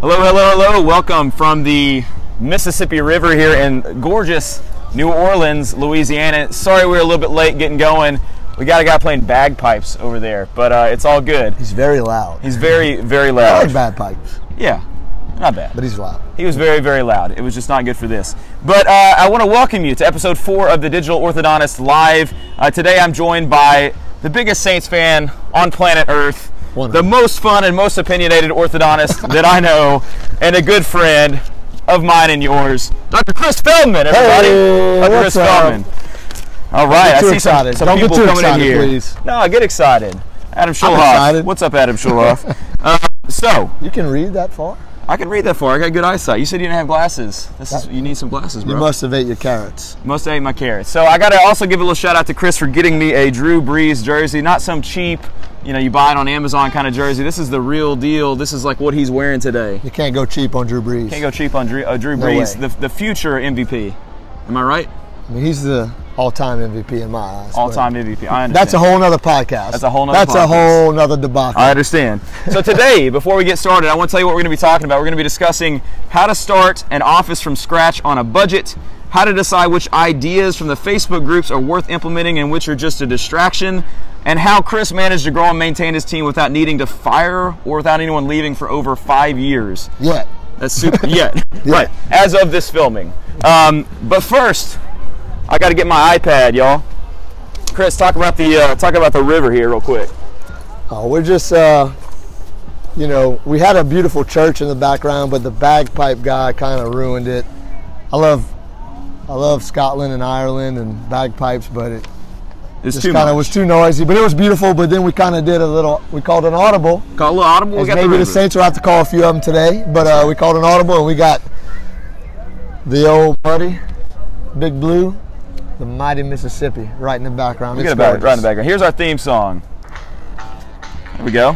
Hello, hello, hello. Welcome from the Mississippi River here in gorgeous New Orleans, Louisiana. Sorry we're a little bit late getting going. We got a guy playing bagpipes over there, but it's all good. He's very loud. He's very, very loud. I like bagpipes. Yeah, not bad. But he's loud. He was very, very loud. It was just not good for this. But I want to welcome you to episode 4 of the Digital Orthodontist Live. Today I'm joined by the biggest Saints fan on planet Earth, the most fun and most opinionated orthodontist that I know, and a good friend of mine and yours, Dr. Chris Feldman, everybody. Hey, Dr. Chris Feldman. All right, I see some people coming in here. Please. No, get excited. Adam Schulhoff. What's up, Adam Schulhoff? So you can read that far? I can read that far. I got good eyesight. You said you didn't have glasses. You need some glasses, bro. You must have ate your carrots. Must have ate my carrots. So I got to also give a little shout out to Chris for getting me a Drew Brees jersey. Not some cheap, you buy it on Amazon kind of jersey. This is the real deal. This is like what he's wearing today. You can't go cheap on Drew Brees. Can't go cheap on Drew Brees, the future MVP. Am I right? I mean, he's the all-time MVP in my eyes. All-time MVP. I understand. That's a whole nother podcast. That's a whole nother That's podcast. a whole nother debacle. I understand. So today, before we get started, I want to tell you what we're going to be talking about. We're going to be discussing how to start an office from scratch on a budget, how to decide which ideas from the Facebook groups are worth implementing and which are just a distraction, and how Chris managed to grow and maintain his team without needing to fire or without anyone leaving for over 5 years. Yet. That's super. Yet. Right. As of this filming. But first, I got to get my iPad, y'all. Chris, talk about the river here real quick. We're just, we had a beautiful church in the background, but the bagpipe guy kind of ruined it. I love Scotland and Ireland and bagpipes, but it was too noisy. But it was beautiful. But then we kind of did we called an audible. Call a little audible. Maybe the Saints will have to call a few of them today, but we called an audible and we got the old buddy, Big Blue. The mighty Mississippi right in the background. Look at it right in the background. Here's our theme song. Here we go.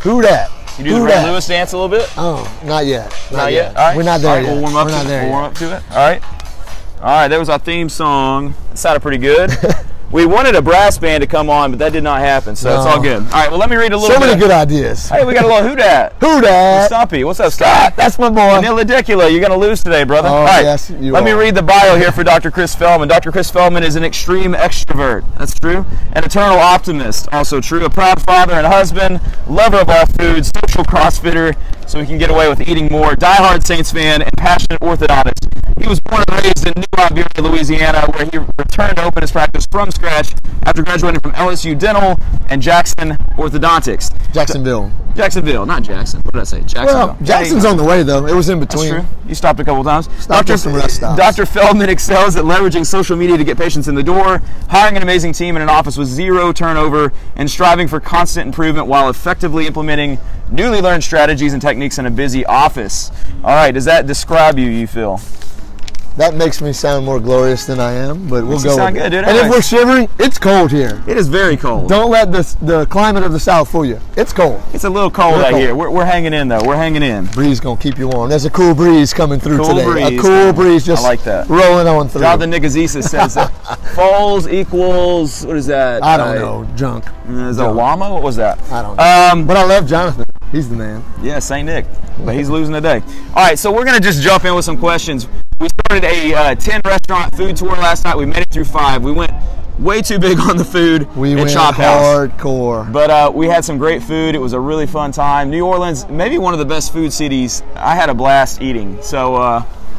Who dat? You do the Ray Lewis dance a little bit? Oh, not yet. Not yet? All right. We're not there yet. We'll warm up to it. All right. All right, there was our theme song. It sounded pretty good. We wanted a brass band to come on, but that did not happen, so it's all good. All right, well, let me read a little bit. So many good ideas. Hey, we got a little who dat. Who dat? Stumpy. What's up, Scott? That's my boy. Vanilladicula. You're going to lose today, brother. Oh, all right. Yes, you Let me read the bio here for Dr. Chris Feldman. Dr. Chris Feldman is an extreme extrovert. That's true. An eternal optimist. Also true. A proud father and husband. Lover of all foods. Social crossfitter, so he can get away with eating more. Diehard Saints fan and passionate orthodontist. He was born and raised in New Iberia, Louisiana, where he returned to open his practice from scratch after graduating from LSU Dental and Jackson Orthodontics. Jacksonville, not Jackson. What did I say? Jacksonville. Well, Jackson's on the way, though. It was in between. That's true. You stopped a couple times. Some rest stops. Dr. Feldman excels at leveraging social media to get patients in the door, hiring an amazing team in an office with zero turnover, and striving for constant improvement while effectively implementing newly learned strategies and techniques in a busy office. All right, does that describe you feel? That makes me sound more glorious than I am, but we'll go sound with good, it. dude. And if we're shivering, it's cold here. It is very cold. Don't let the climate of the South fool you. It's cold. It's a little cold out here. We're hanging in, though. We're hanging in. Breeze going to keep you warm. There's a cool breeze coming through today. Breeze. A cool breeze just I like that. Rolling on through. Jonathan Nicozisa says that falls equals, what is that? I don't know. Junk. Is that a llama? What was that? I don't know. But I love Jonathan. He's the man. Yeah, St. Nick. But he's losing today. All right, so we're going to just jump in with some questions. We started a 10-restaurant food tour last night. We made it through 5. We went way too big on the food at Chop House. Hardcore. But we had some great food. It was a really fun time. New Orleans, maybe one of the best food cities. I had a blast eating. So,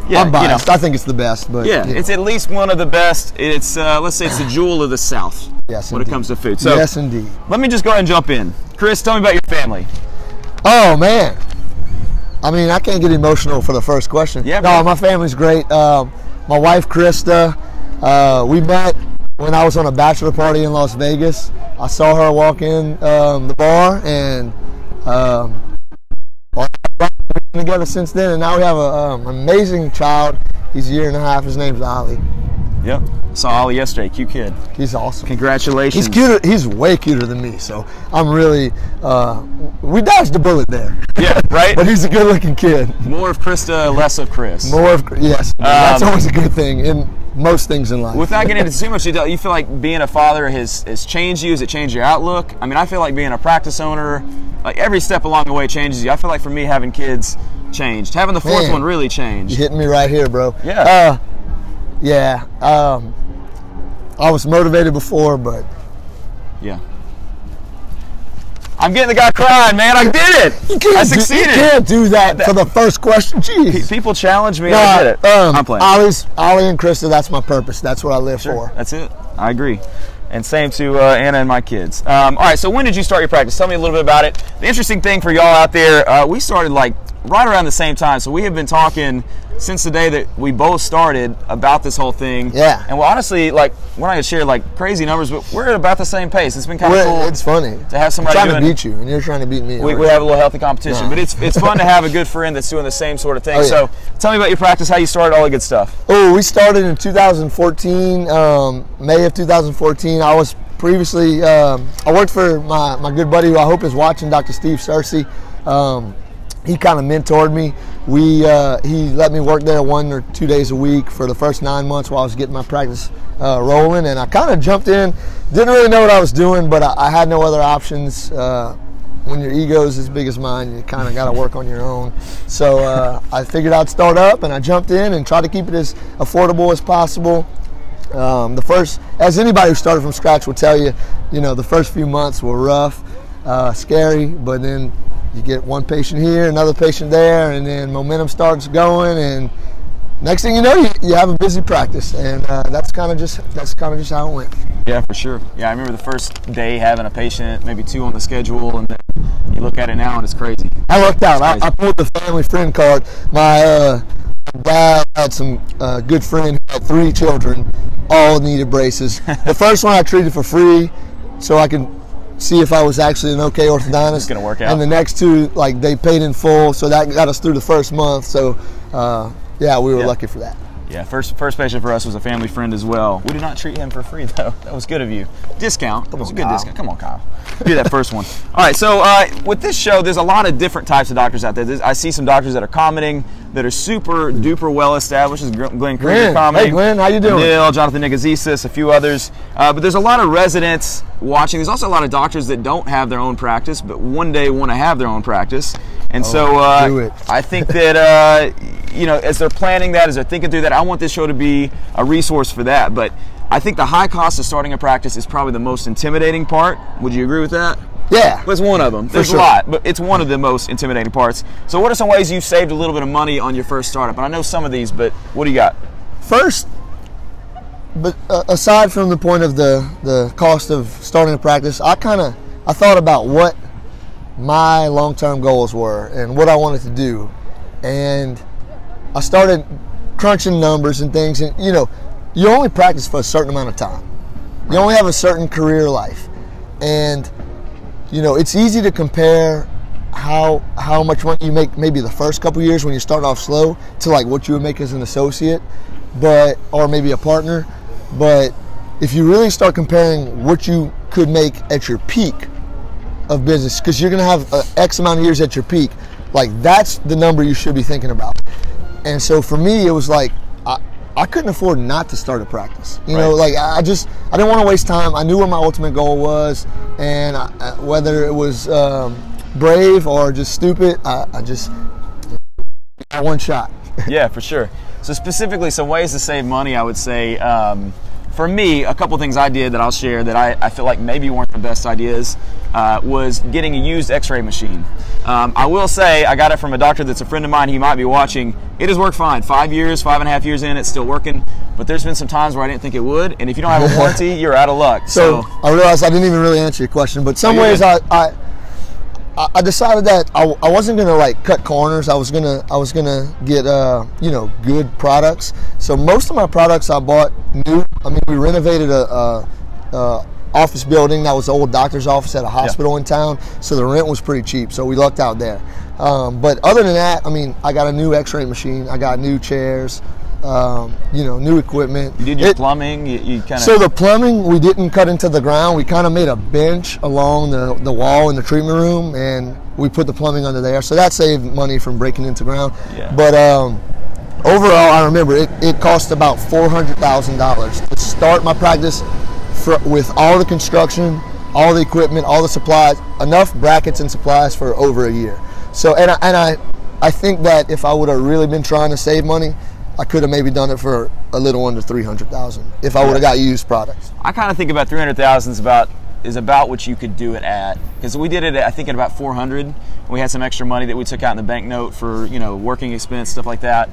yeah. I'm biased. I think it's the best. But yeah, it's at least one of the best. It's, let's say it's the jewel of the South. Yes, when indeed. It comes to food. So, yes, indeed. Let me just go ahead and jump in. Chris, tell me about your family. Oh, man. I mean, I can't get emotional for the first question. Yeah, no, my family's great. My wife, Krista, we met when I was on a bachelor party in Las Vegas. I saw her walk in the bar, and we've been together since then. And now we have an amazing child. He's a year and a half. His name's Ollie. Yep. Saw Ollie yesterday. Cute kid. He's awesome. Congratulations. He's cuter. He's way cuter than me. So I'm really. We dodged the bullet there. Yeah. Right. But he's a good-looking kid. More of Krista, less of Chris. More of yes. That's always a good thing. And most things in life. Without getting into too much detail, you feel like being a father has changed you? Has it changed your outlook? I mean, I feel like being a practice owner, like every step along the way changes you. I feel like for me, having kids changed. Having the fourth one really changed. You're hitting me right here, bro. Yeah. I was motivated before, but yeah. I'm getting the guy crying, man. I did it. I succeeded. You can't do that for the first question. Jeez. People challenge me. I did it. I'm playing. Ollie and Krista, that's my purpose. That's what I live for. That's it. I agree. And same to Anna and my kids. All right, so when did you start your practice? Tell me a little bit about it. The interesting thing for y'all out there, we started like right around the same time. So we have been talking since the day that we both started about this whole thing. Yeah. And well, honestly, like, we're not going to share like crazy numbers, but we're at about the same pace. It's been kind of cool. It's funny to have somebody I'm trying to beat you, and you're trying to beat me. We have a little healthy competition, but it's fun to have a good friend that's doing the same sort of thing. So tell me about your practice, how you started, all the good stuff. Oh, we started in 2014, May of 2014. I was previously, I worked for my good buddy who I hope is watching, Dr. Steve Searcy. He kind of mentored me. He let me work there 1 or 2 days a week for the first 9 months while I was getting my practice rolling, and I kind of jumped in. Didn't really know what I was doing, but I had no other options. When your ego is as big as mine, you kind of got to work on your own. So I figured I'd start up, and I jumped in and tried to keep it as affordable as possible. As anybody who started from scratch will tell you, the first few months were rough, scary, but then you get one patient here, another patient there, and then momentum starts going, and next thing you know, you have a busy practice, and that's kind of just how it went. Yeah, for sure. Yeah, I remember the first day having a patient, maybe 2 on the schedule, and then you look at it now and it's crazy. I lucked out. I pulled the family friend card. My dad had some good friend who had 3 children, all needed braces. The first one I treated for free, so I could see if I was actually an okay orthodontist. It's gonna work out. And the next 2, like, they paid in full, so that got us through the first month. So we were lucky for that. Yeah, first patient for us was a family friend as well. We did not treat him for free though. That was good of you. Discount. That was a good discount. Come on, Kyle. Do that first one. All right, so with this show, there's a lot of different types of doctors out there. I see some doctors that are commenting that are super duper well established. As Glenn Krieger commenting. Hey Glenn, how you doing? Neil, Jonathan Nigazisas, a few others. But there's a lot of residents watching. There's also a lot of doctors that don't have their own practice, but one day want to have their own practice. And I think that as they're planning that, as they're thinking through that, I want this show to be a resource for that. But I think the high cost of starting a practice is probably the most intimidating part. Would you agree with that? Yeah. It's one of them. There's a lot, but it's one of the most intimidating parts. So what are some ways you've saved a little bit of money on your first startup? And I know some of these, but what do you got? First, but aside from the point of the cost of starting a practice, I thought about what my long-term goals were and what I wanted to do. And I started crunching numbers and things, and you only practice for a certain amount of time. You only have a certain career life, and it's easy to compare how much money you make maybe the first couple years when you start off slow to like what you would make as an associate, or maybe a partner. But if you really start comparing what you could make at your peak of business, because you're going to have X amount of years at your peak, like that's the number you should be thinking about. And so for me, it was like I couldn't afford not to start a practice. Like I didn't want to waste time. I knew what my ultimate goal was, and whether it was brave or just stupid, I one shot. Yeah, for sure. So specifically, some ways to save money, I would say, for me, a couple things I did that I'll share that I feel like maybe weren't the best ideas was getting a used x-ray machine. I will say I got it from a doctor that's a friend of mine. He might be watching. It has worked fine. 5.5 years in, it's still working. But there's been some times where I didn't think it would. And if you don't have a warranty, you're out of luck. So I realized I didn't even really answer your question. But some ways I decided that I wasn't gonna like cut corners. I was gonna get good products. So most of my products I bought new. I mean, we renovated a office building that was the old doctor's office at a hospital in town, so the rent was pretty cheap. So we lucked out there. But other than that, I mean, I got a new X-ray machine. I got new chairs. New equipment. You did your plumbing. You kind of. So the plumbing we didn't cut into the ground. We kind of made a bench along the wall in the treatment room, and we put the plumbing under there. So that saved money from breaking into ground. Yeah. But overall, I remember it cost about $400,000 to start my practice with all the construction, all the equipment, all the supplies, enough brackets and supplies for over a year. So, and I think that if I would have really been trying to save money, I could have maybe done it for a little under $300,000 if I would have got used products. I kind of think about $300,000 is about what you could do it at, because we did it I think at about $400,000. We had some extra money that we took out in the banknote for working expense, stuff like that.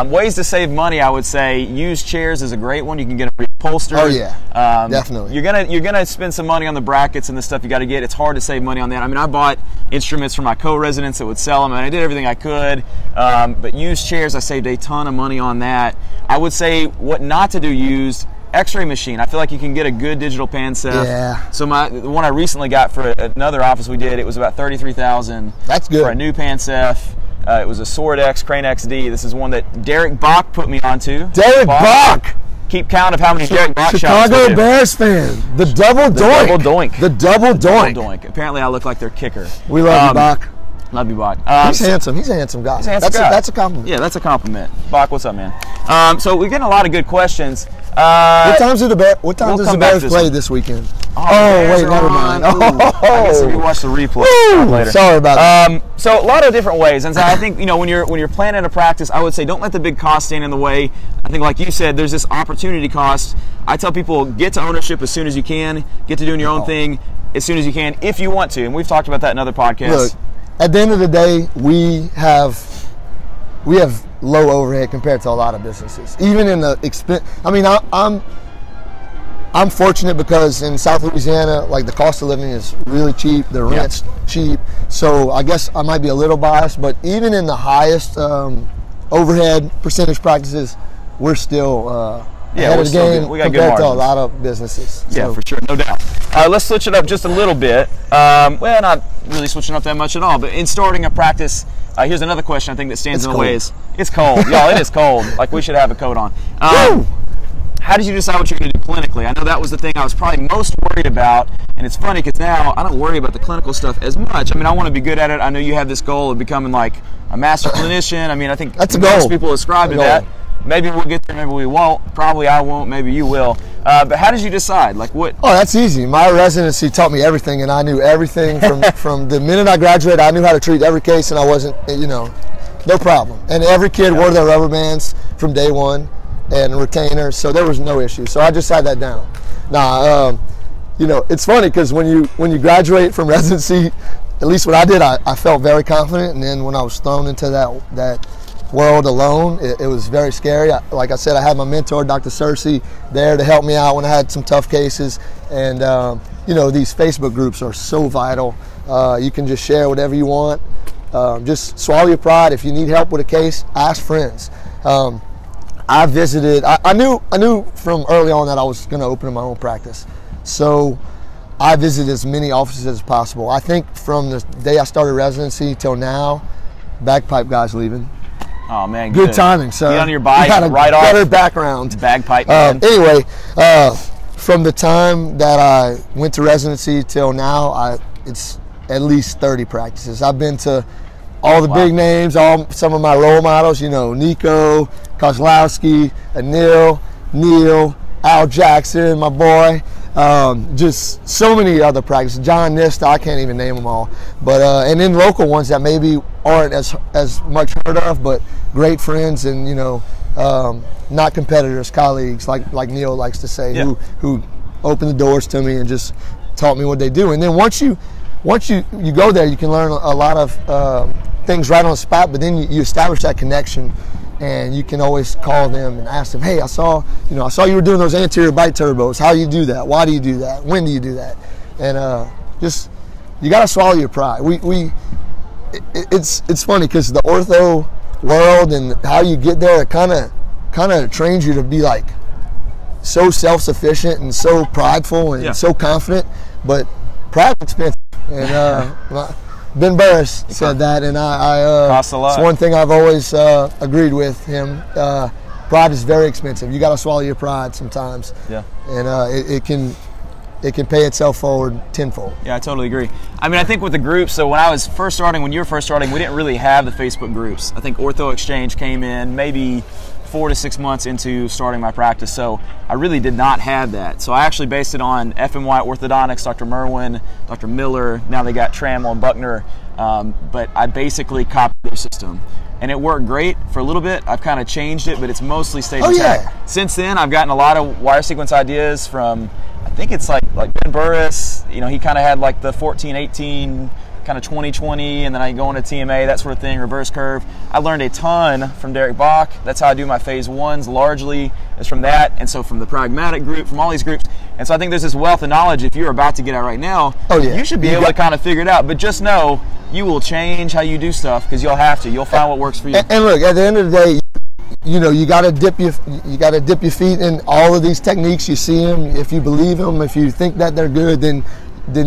Ways to save money, I would say used chairs is a great one. You can get them reupholstered. Oh yeah, definitely. You're gonna spend some money on the brackets and the stuff you got to get. It's hard to save money on that. I mean, I bought instruments for my co-residents that would sell them, and I did everything I could. But used chairs, I saved a ton of money on that. I would say what not to do used. X-ray machine. I feel like you can get a good digital pan-ceph. Yeah. So the one I recently got for another office we did, it was about $33,000. That's good. For a new pan-ceph. It was a Sword X Crane XD. This is one that Derek Bach put me onto. Derek Bach! Keep count of how many Derek Bach shots Chicago Bears fan. The double doink. Double doink. The double doink. Double doink. Apparently I look like their kicker. We love you, Bach. Love you, Bach. He's handsome. He's a handsome guy. He's a handsome guy. That's a compliment. Yeah, that's a compliment. Bach, what's up, man? So we're getting a lot of good questions. What time does the Bears play this weekend? Wait, never mind. I guess if you watch the replay later. Sorry about that. So a lot of different ways, and so I think when you're planning a practice, I would say don't let the big cost stand in the way. I think, like you said, there's this opportunity cost. I tell people get to ownership as soon as you can, get to doing your own thing as soon as you can, if you want to, and we've talked about that in other podcasts. Look, at the end of the day, we have low overhead compared to a lot of businesses. Even in the expense, I mean, I'm fortunate because in South Louisiana, like the cost of living is really cheap, the rent's cheap. So I guess I might be a little biased, but even in the highest overhead percentage practices, we're still ahead of the game compared to a lot of businesses. Yeah, for sure, no doubt. Let's switch it up just a little bit. Well, not really switching up that much at all, but in starting a practice, here's another question I think that stands in the way is, it's cold. Y'all, it is cold. Like, we should have a coat on. How did you decide what you're going to do clinically? I know that was the thing I was probably most worried about, and it's funny because now I don't worry about the clinical stuff as much. I mean, I want to be good at it. I know you have this goal of becoming like a master clinician. I mean, I think that's most people ascribe to that. Maybe we'll get there, maybe we won't. Probably I won't, maybe you will. But how did you decide? Like, what? Oh, that's easy. My residency taught me everything, and I knew everything from the minute I graduated. I knew how to treat every case, and I wasn't, no problem. And every kid wore their rubber bands from day one and retainers, so there was no issue. So I just had that down. Now, it's funny because when you graduate from residency, at least what I did, I felt very confident, and then when I was thrown into that world alone, it was very scary. Like I said, I had my mentor, Dr. Cersei, there to help me out when I had some tough cases. And these Facebook groups are so vital. You can just share whatever you want. Just swallow your pride. If you need help with a case, ask friends. I visited. I knew from early on that I was going to open my own practice, so I visited as many offices as possible. I think from the day I started residency till now, bagpipe guys leaving. Oh man, good timing. So get on your bike, you had a right off. Better background. Bagpipe man. Anyway, from the time that I went to residency till now, it's at least 30 practices. I've been to all the big names, some of my role models. Nico, Kozlowski, Anil, Neil, Al Jackson, my boy. Just so many other practices. John Nista, I can't even name them all. But and then local ones that maybe aren't as much heard of, but great friends and not competitors, colleagues, like Neil likes to say, who opened the doors to me and just taught me what they do. And then once you go there, you can learn a lot of things right on the spot. But then you establish that connection. And you can always call them and ask them, hey, I saw you were doing those anterior bite turbos. How do you do that? Why do you do that? When do you do that? And you got to swallow your pride. It's funny because the ortho world and how you get there, it kind of trains you to be like so self-sufficient and so prideful and so confident. But pride's expensive. And Ben Burris said that, and it's one thing I've always agreed with him. Pride is very expensive. You got to swallow your pride sometimes. Yeah. And it can it can pay itself forward tenfold. Yeah, I totally agree. I mean, I think with the groups, so when I was first starting, when you were first starting, we didn't really have the Facebook groups. I think Ortho Exchange came in maybe 4 to 6 months into starting my practice, so I really did not have that. So I actually based it on FMY Orthodontics, Dr. Merwin, Dr. Miller, now they got Trammell and Buckner, but I basically copied their system. And it worked great for a little bit. I've kind of changed it, but it's mostly stayed intact. Yeah. Since then, I've gotten a lot of wire sequence ideas from, I think it's like Ben Burris. You know, he kind of had like the 14-18, kind of 20-20, and then I go into TMA, that sort of thing, reverse curve. I learned a ton from Derek Bach. That's how I do my phase ones, largely is from that, and so from the pragmatic group, from all these groups. And so I think there's this wealth of knowledge. If you're about to get out right now, you should be able to kind of figure it out. But just know you will change how you do stuff because you'll have to. You'll find what works for you. And look, at the end of the day, you know, you got to dip your feet in all of these techniques. You see them. If you believe them, if you think that they're good, then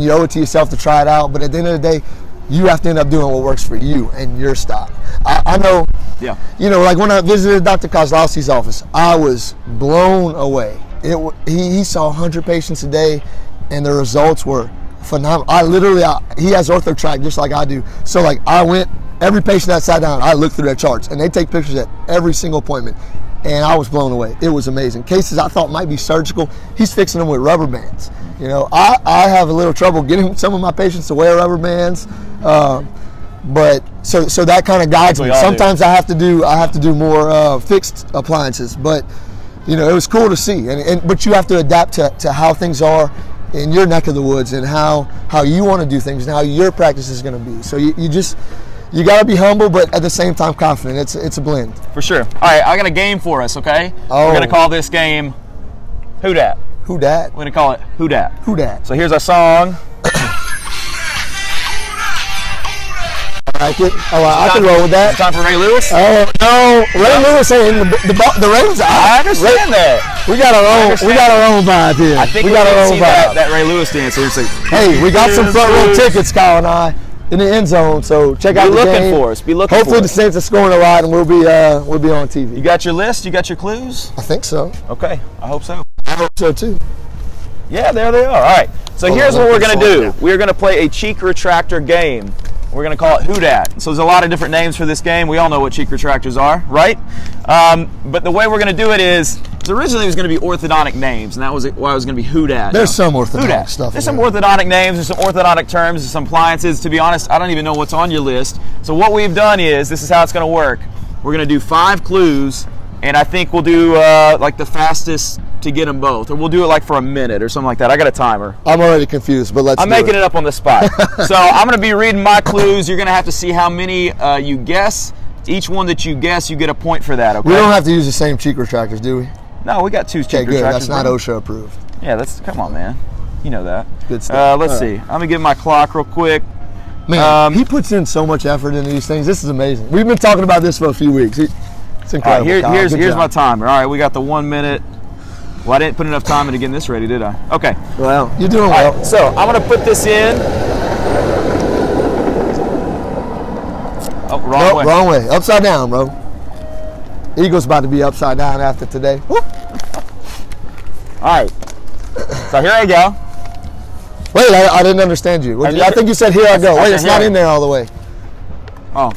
you owe it to yourself to try it out. But at the end of the day, you have to end up doing what works for you and your style. I know, you know, like when I visited Dr. Kostovs' office, I was blown away. He saw 100 patients a day, and the results were phenomenal. He has OrthoTrack just like I do. So like I went, every patient that sat down, I looked through their charts, and they take pictures at every single appointment. And I was blown away. It was amazing. Cases I thought might be surgical, he's fixing them with rubber bands. You know, I have a little trouble getting some of my patients to wear rubber bands, but so that kind of guides me. Sometimes I have to do more fixed appliances, but you know, it was cool to see. But you have to adapt to how things are in your neck of the woods and how you want to do things and how your practice is going to be. So you got to be humble, but at the same time confident. It's a blend. For sure. All right, I got a game for us, okay? We're going to call this game Who Dat? Who Dat? We're going to call it Who Dat. Who Dat? So here's our song. I like it. Oh, I can roll with that. Time for Ray Lewis? Oh, no. Ray Lewis ain't the Ravens. I understand that. We got our own vibe here. I think we got our own vibe. That Ray Lewis dance. Hey, we got some front row tickets, Kyle and I, in the end zone. So check out the game. Be looking for us. Hopefully the Saints are scoring a lot, and we'll be on TV. You got your list? You got your clues? I think so. Okay, I hope so. I hope so too. Yeah, there they are. All right. So here's what we're going to do. We're going to play a cheek retractor game. We're going to call it Who Dat. So there's a lot of different names for this game. We all know what cheek retractors are, right? But the way we're going to do it is, originally it was going to be orthodontic names, and that was why it was going to be Who Dat. There's some orthodontic stuff. There's some orthodontic names, there's some orthodontic terms, there's some appliances. To be honest, I don't even know what's on your list. So what we've done is, this is how it's going to work. We're going to do 5 clues, and I think we'll do like the fastest to get them both, or we'll do it like for a minute or something like that. I got a timer. I'm already confused, but I'm making it up on the spot. So I'm going to be reading my clues. You're going to have to see how many you guess. Each one that you guess, you get a point for that. Okay. We don't have to use the same cheek retractors, do we? No, we got 2 cheek retractors. That's not OSHA approved. Yeah, come on, man. You know that. Good stuff. Let's see. I'm going to get my clock real quick. Man, he puts in so much effort into these things. This is amazing. We've been talking about this for a few weeks. It's incredible. All right, here's my timer. All right, we got the 1 minute. Well, I didn't put enough time into getting this ready, did I? Okay. Well, you're doing well. Right, so I'm going to put this in. Oh, wrong way. Wrong way. Upside down, bro. Eagle's about to be upside down after today. Whoop. All right. So here I go. Wait, I didn't understand you. I think you said here I go. Wait, it's not in there all the way. Oh.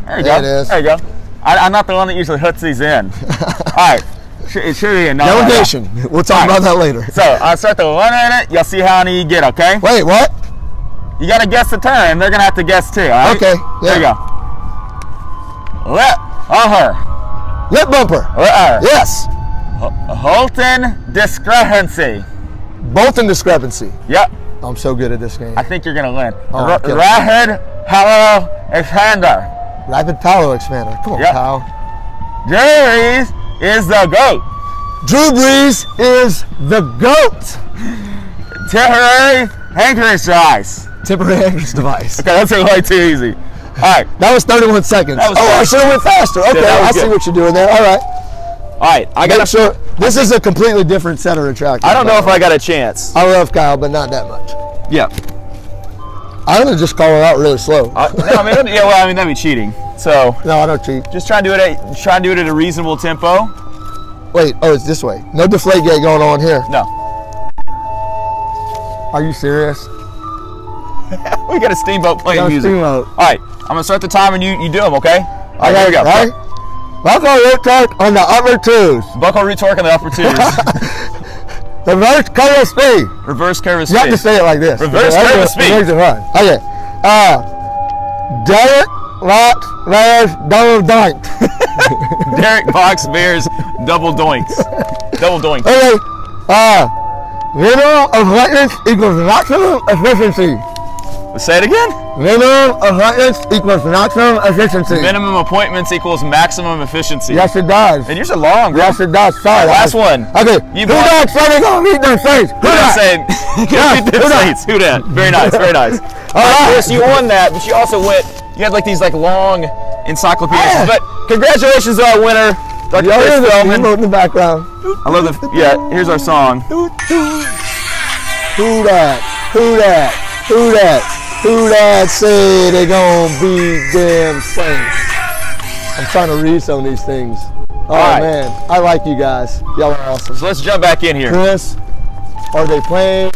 There you go. It is. There you go. I'm not the one that usually hooks these in. All right. It should be enough. Delegation. We'll talk about that later. So I'll start the 1 minute. You'll see how many you get, okay? Wait, what? You got to guess the turn. They're going to have to guess too, all right? Okay. Yeah. There you go. Lip her. Lip bumper. Yes. Holton discrepancy. Bolton discrepancy. Yep. I'm so good at this game. I think you're going to win. Okay. Rapid palo expander. Rapid palo expander. Come on, pal. Brees is the GOAT. Drew Brees is the GOAT. Temporary handkerchief device. Temporary handkerchief device. Okay, that's way too easy. All right. That was 31 seconds. I should have went faster. Okay, I see what you're doing there. All right. All right, I got sure. This is a completely different set of retractors. I don't know if I got a chance. I love Kyle, but not that much. Yeah. I'm gonna just call her out really slow. No, that'd be cheating. So no, I don't cheat. Just try and do it at a reasonable tempo. Wait, it's this way. No deflate gate going on here. No. Are you serious? We got a steamboat playing music. Steamboat. All right, I'm gonna start the timer and you do them, okay? All right, here we go. Right? Buckle root torque on the upper twos. Buckle root torque on the upper twos. Reverse curve of speed. Reverse curve of speed. You have to say it like this. Reverse curve of speed. Okay. Derek Box Bears double doink. Derek Box Bears double doinks. Double doink. Okay. Minimum of maintenance equals maximum efficiency. Say it again. Minimum of maintenance equals maximum efficiency. Minimum appointments equals maximum efficiency. Yes, it does. And yours are long, bro. Yes, it does. Sorry. Last one. Okay. Who that said they gonna meet them Saints? Who that said? Meet them Saints. Who that? Very nice. Very nice. All right, Chris, you won that, but you also went. You had like these like long encyclopedias. But congratulations to our winner, Dr. Chris Feldman. In the background. I love the. Yeah. Here's our song. Who that? Who that? Who that? Who that say they gonna beat them Saints? I'm trying to read some of these things. Oh right. Man, I like you guys. Y'all are awesome. So let's jump back in here. Chris, are they playing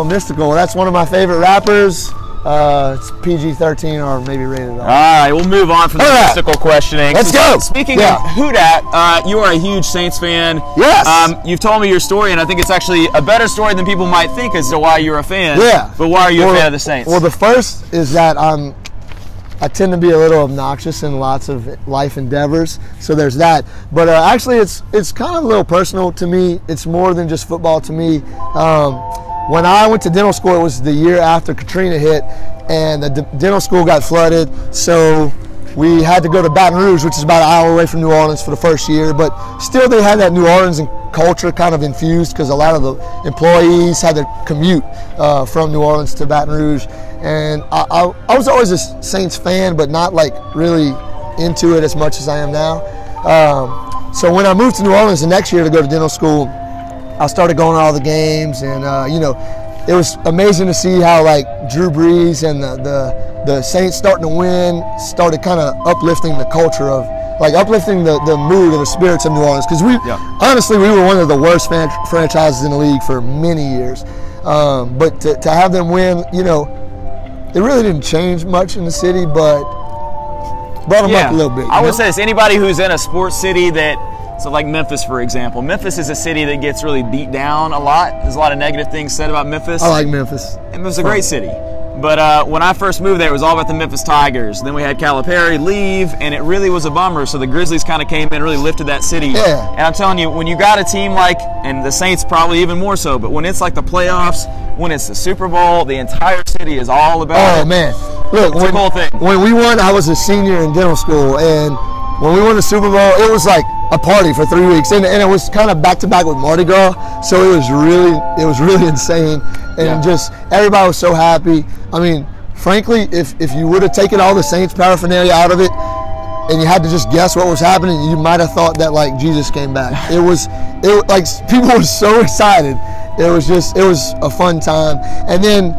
Mystical? That's one of my favorite rappers. It's PG-13 or maybe rated R. All right, we'll move on from the mystical questioning. Let's go. Speaking of who dat, you are a huge Saints fan. Yes. You've told me your story, and I think it's actually a better story than people might think as to why you're a fan. Yeah. But why are you a fan of the Saints? Well, the first is that I tend to be a little obnoxious in lots of life endeavors, so there's that. But actually, it's kind of a little personal to me. It's more than just football to me. When I went to dental school, it was the year after Katrina hit, and the dental school got flooded, so we had to go to Baton Rouge, which is about an hour away from New Orleans for the first year, but still they had that New Orleans culture kind of infused because a lot of the employees had to commute from New Orleans to Baton Rouge. And I was always a Saints fan, but not like really into it as much as I am now. So when I moved to New Orleans the next year to go to dental school, I started going to all the games, and it was amazing to see how like Drew Brees and the Saints starting to win started kind of uplifting the culture of, like uplifting the mood and the spirits of New Orleans, because honestly we were one of the worst franchises in the league for many years. But to have them win, it really didn't change much in the city, but brought them up a little bit. I would say this, anybody who's in a sports city so like Memphis, for example. Memphis is a city that gets really beat down a lot. There's a lot of negative things said about Memphis. I like Memphis. And it was a great city. But when I first moved there, it was all about the Memphis Tigers. Then we had Calipari leave, and it really was a bummer. So the Grizzlies kind of came in and really lifted that city. Yeah. And I'm telling you, when you got a team and the Saints probably even more so, but when it's like the playoffs, when it's the Super Bowl, the entire city is all about it. Oh, man. Look, it's a cool thing. When we won, I was a senior in dental school, and when we won the Super Bowl, it was like a party for 3 weeks, and it was kind of back to back with Mardi Gras, so it was really insane, and just everybody was so happy. I mean, frankly, if you would have taken all the Saints paraphernalia out of it, and you had to just guess what was happening, you might have thought that like Jesus came back. It was like people were so excited. It was a fun time, and then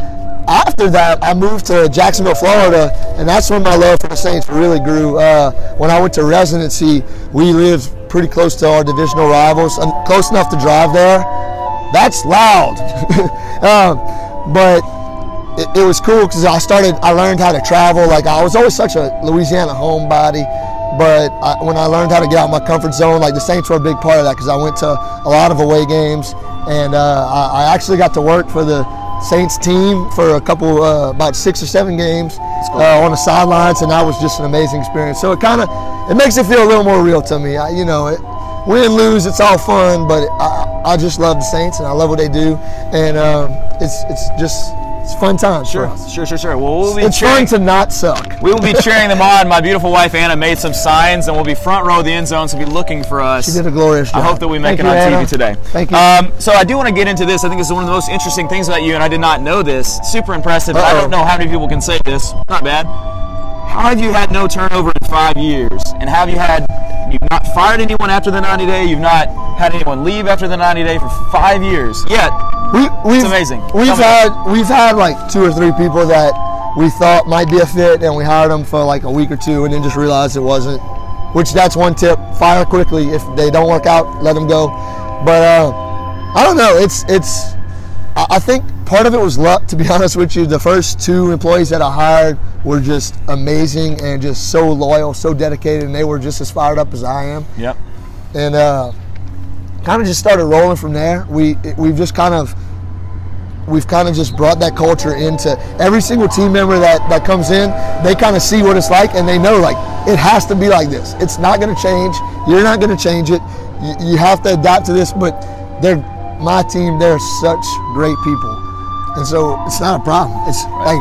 after that, I moved to Jacksonville, Florida, and that's when my love for the Saints really grew. When I went to residency, we lived pretty close to our divisional rivals, close enough to drive there. That's loud. But it was cool because I learned how to travel. Like, I was always such a Louisiana homebody, but when I learned how to get out of my comfort zone, like the Saints were a big part of that because I went to a lot of away games, and I actually got to work for the Saints team for a couple, about 6 or 7 games on the sidelines, and that was just an amazing experience. So it makes it feel a little more real to me. Win, lose, it's all fun, but I just love the Saints, and I love what they do, and it's fun times. Sure. Well, it's fun to not suck. We will be cheering them on. My beautiful wife Anna made some signs, and we'll be front row of the end zone, so be looking for us. She did a glorious job. I hope that we make it on TV today. Thank you. So I do want to get into this. I think this is one of the most interesting things about you, and I did not know this. Super impressive. I don't know how many people can say this. Not bad. How have you had no turnover in 5 years? And you've not fired anyone after the 90 day? You've not had anyone leave after the 90 day for 5 years? Yet, it's amazing. We've had like 2 or 3 people that we thought might be a fit, and we hired them for like a week or 2, and then just realized it wasn't. Which, that's one tip: fire quickly. If they don't work out, let them go. But I don't know. I think part of it was luck, to be honest with you. The first 2 employees that I hired were just amazing and just so loyal, so dedicated, and they were just as fired up as I am. Yep. And kind of just started rolling from there. We've kind of just brought that culture into every single team member that comes in. They kind of see what it's like, and they know, like, it has to be like this. It's not going to change. You're not going to change it. You have to adapt to this, but my team, they're such great people. And so it's not a problem. It's like,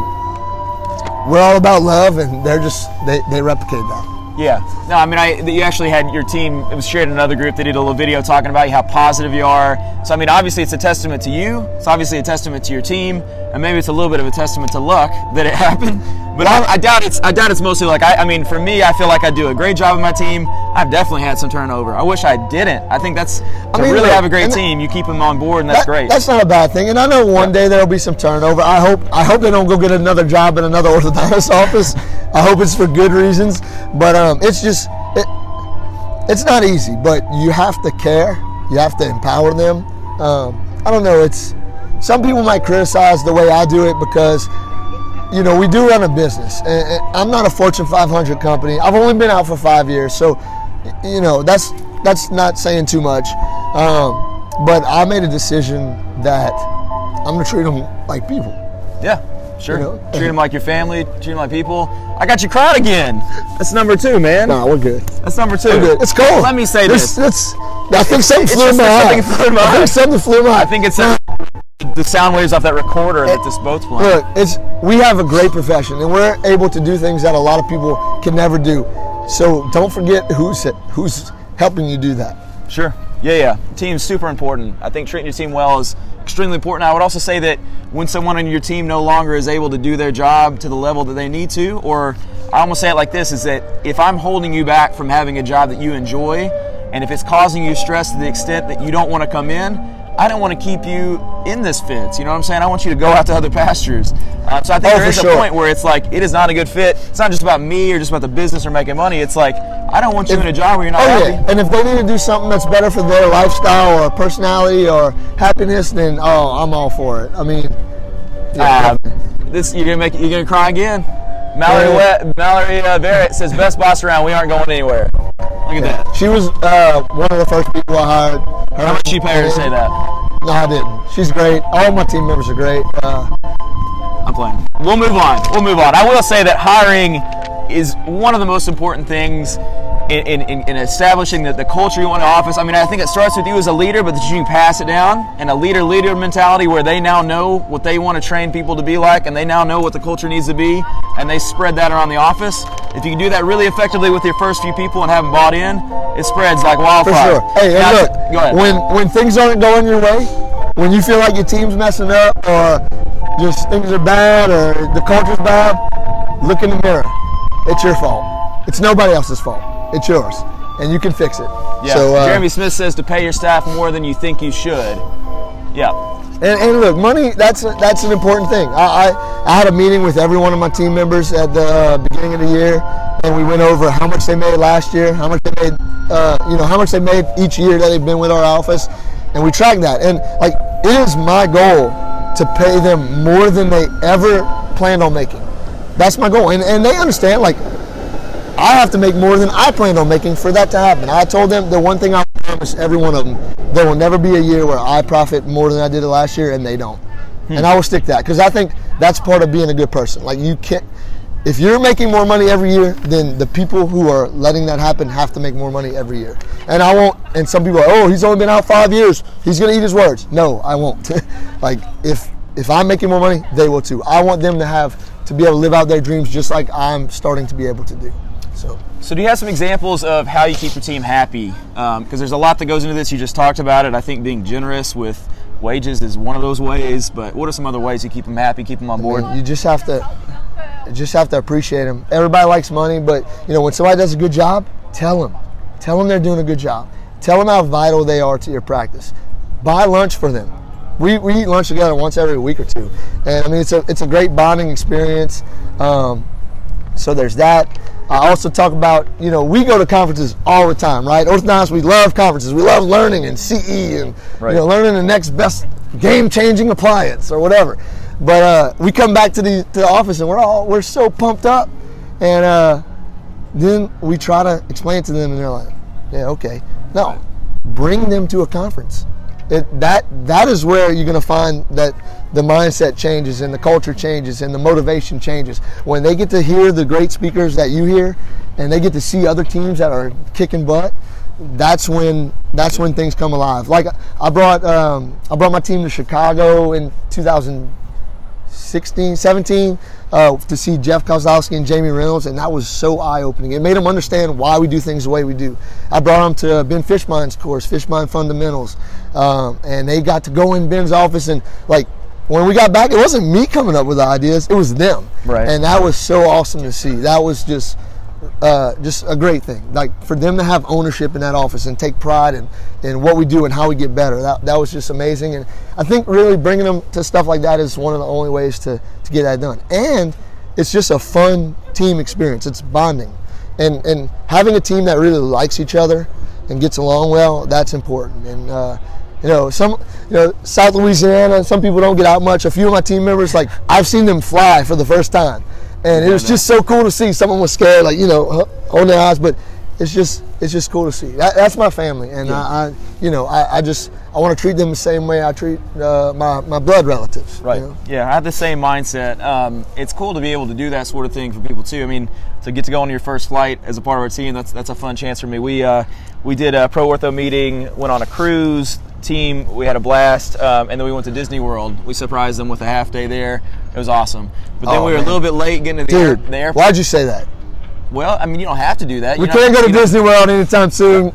we're all about love, and they replicate that. Yeah. No, I mean, you actually had your team, it was shared in another group. They did a little video talking about how positive you are. So, I mean, obviously it's a testament to you. It's obviously a testament to your team. And maybe it's a little bit of a testament to luck that it happened. But I doubt it's mostly luck. I mean, for me, I feel like I do a great job with my team. I've definitely had some turnover. I wish I didn't. I think to really have a great team, you keep them on board, and that's great. That's not a bad thing. And I know one day there'll be some turnover. I hope they don't go get another job in another orthodontist office. I hope it's for good reasons. But it's not easy. But you have to care. You have to empower them. I don't know. Some people might criticize the way I do it because, you know, we do run a business. And I'm not a Fortune 500 company. I've only been out for 5 years, so, you know, that's not saying too much. But I made a decision that I'm going to treat them like people. Yeah, sure. You know? Treat them like your family, treat them like people. I got you crying again. That's number 2, man. No, we're good. That's number 2. We're good. It's cold. Let me say this. I think something flew in my eye. I think something flew in my eye. I think it's the sound waves off that recorder that this boat's playing. Look, we have a great profession, and we're able to do things that a lot of people can never do. So don't forget who's helping you do that. Sure. Yeah. Team's super important. I think treating your team well is extremely important. I would also say that when someone on your team no longer is able to do their job to the level that they need to, or I almost say it like this, is that if I'm holding you back from having a job that you enjoy, and if it's causing you stress to the extent that you don't want to come in, I don't want to keep you in this fence. You know what I'm saying? I want you to go out to other pastures. So I think there is a point where it's like, it is not a good fit. It's not just about me or just about the business or making money. It's like, I don't want you in a job where you're not happy. Yeah. And if they need to do something that's better for their lifestyle or personality or happiness, then I'm all for it. I mean, you're gonna cry again. Mallory Barrett says, best boss around. We aren't going anywhere. Look at that. She was one of the first people I hired. How much did you pay her to say that? No, I didn't. She's great. All my team members are great. I'm playing. We'll move on. I will say that hiring is one of the most important things in establishing the culture you want in the office. I mean, I think it starts with you as a leader, but that you can pass it down, and a leader mentality where they now know what they want to train people to be like, and they now know what the culture needs to be, and they spread that around the office. If you can do that really effectively with your first few people and have them bought in, it spreads like wildfire. For sure. Hey, now, look, go ahead. When things aren't going your way, when you feel like your team's messing up or just things are bad or the culture's bad, look in the mirror. It's your fault. It's nobody else's fault. It's yours, and you can fix it. Yeah. So, Jeremy Smith says to pay your staff more than you think you should. Yeah. And look, money, that's an important thing. I had a meeting with every one of my team members at the beginning of the year, and we went over how much they made last year, how much they made, how much they made each year that they've been with our office, and we tracked that. And like, it is my goal to pay them more than they ever planned on making. That's my goal, and they understand, like, I have to make more than I planned on making for that to happen. I told them the one thing I promise every one of them, there will never be a year where I profit more than I did last year, and they don't. And I will stick to that, because I think that's part of being a good person. Like, you can't, if you're making more money every year, then the people who are letting that happen have to make more money every year. And I won't, and some people are, oh, he's only been out 5 years, he's going to eat his words. No, I won't. Like, if I'm making more money, they will too. I want them to be able to live out their dreams just like I'm starting to be able to do. So do you have some examples of how you keep your team happy? Because there's a lot that goes into this. You just talked about it. I think being generous with wages is one of those ways. But what are some other ways you keep them happy, keep them on board? You just have to appreciate them. Everybody likes money, but when somebody does a good job, tell them they're doing a good job. Tell them how vital they are to your practice. Buy lunch for them. We eat lunch together once every week or two, and I mean it's a great bonding experience. So there's that. I also talk about, we go to conferences all the time, right? Orthodontists, we love conferences. We love learning and CE and learning the next best game-changing appliance or whatever. But we come back to the office and we're so pumped up, and then we try to explain it to them, and they're like, yeah, okay. No, bring them to a conference. That is where you're going to find that the mindset changes and the culture changes and the motivation changes. When they get to hear the great speakers that you hear, and they get to see other teams that are kicking butt, that's when things come alive. Like I brought my team to Chicago in 2016, 17 to see Jeff Kostovs and Jamie Reynolds, and that was so eye-opening. It made them understand why we do things the way we do. I brought them to Ben Fishmine's course, Fishmine Fundamentals, and they got to go in Ben's office, and like when we got back, it wasn't me coming up with the ideas, it was them. Right. And that was so awesome to see. That was just a great thing. Like for them to have ownership in that office and take pride in what we do and how we get better. That was just amazing. And I think really bringing them to stuff like that is one of the only ways to get that done. And it's just a fun team experience. It's bonding. And having a team that really likes each other and gets along well, that's important. And South Louisiana, some people don't get out much. A few of my team members, like I've seen them fly for the first time. And it was just so cool to see. Someone was scared, like, on their eyes, but it's just cool to see. That's my family, and I want to treat them the same way I treat my blood relatives. Right. Yeah, I have the same mindset. It's cool to be able to do that sort of thing for people too. I mean, to get to go on your first flight as a part of our team, that's a fun chance for me. We did a pro ortho meeting, went on a cruise. Team, we had a blast, and then we went to Disney World. We surprised them with a half day there. It was awesome. But then we were a little bit late getting to the airport. Why'd you say that? Well, I mean, you don't have to do that. We can't go to Disney World anytime soon,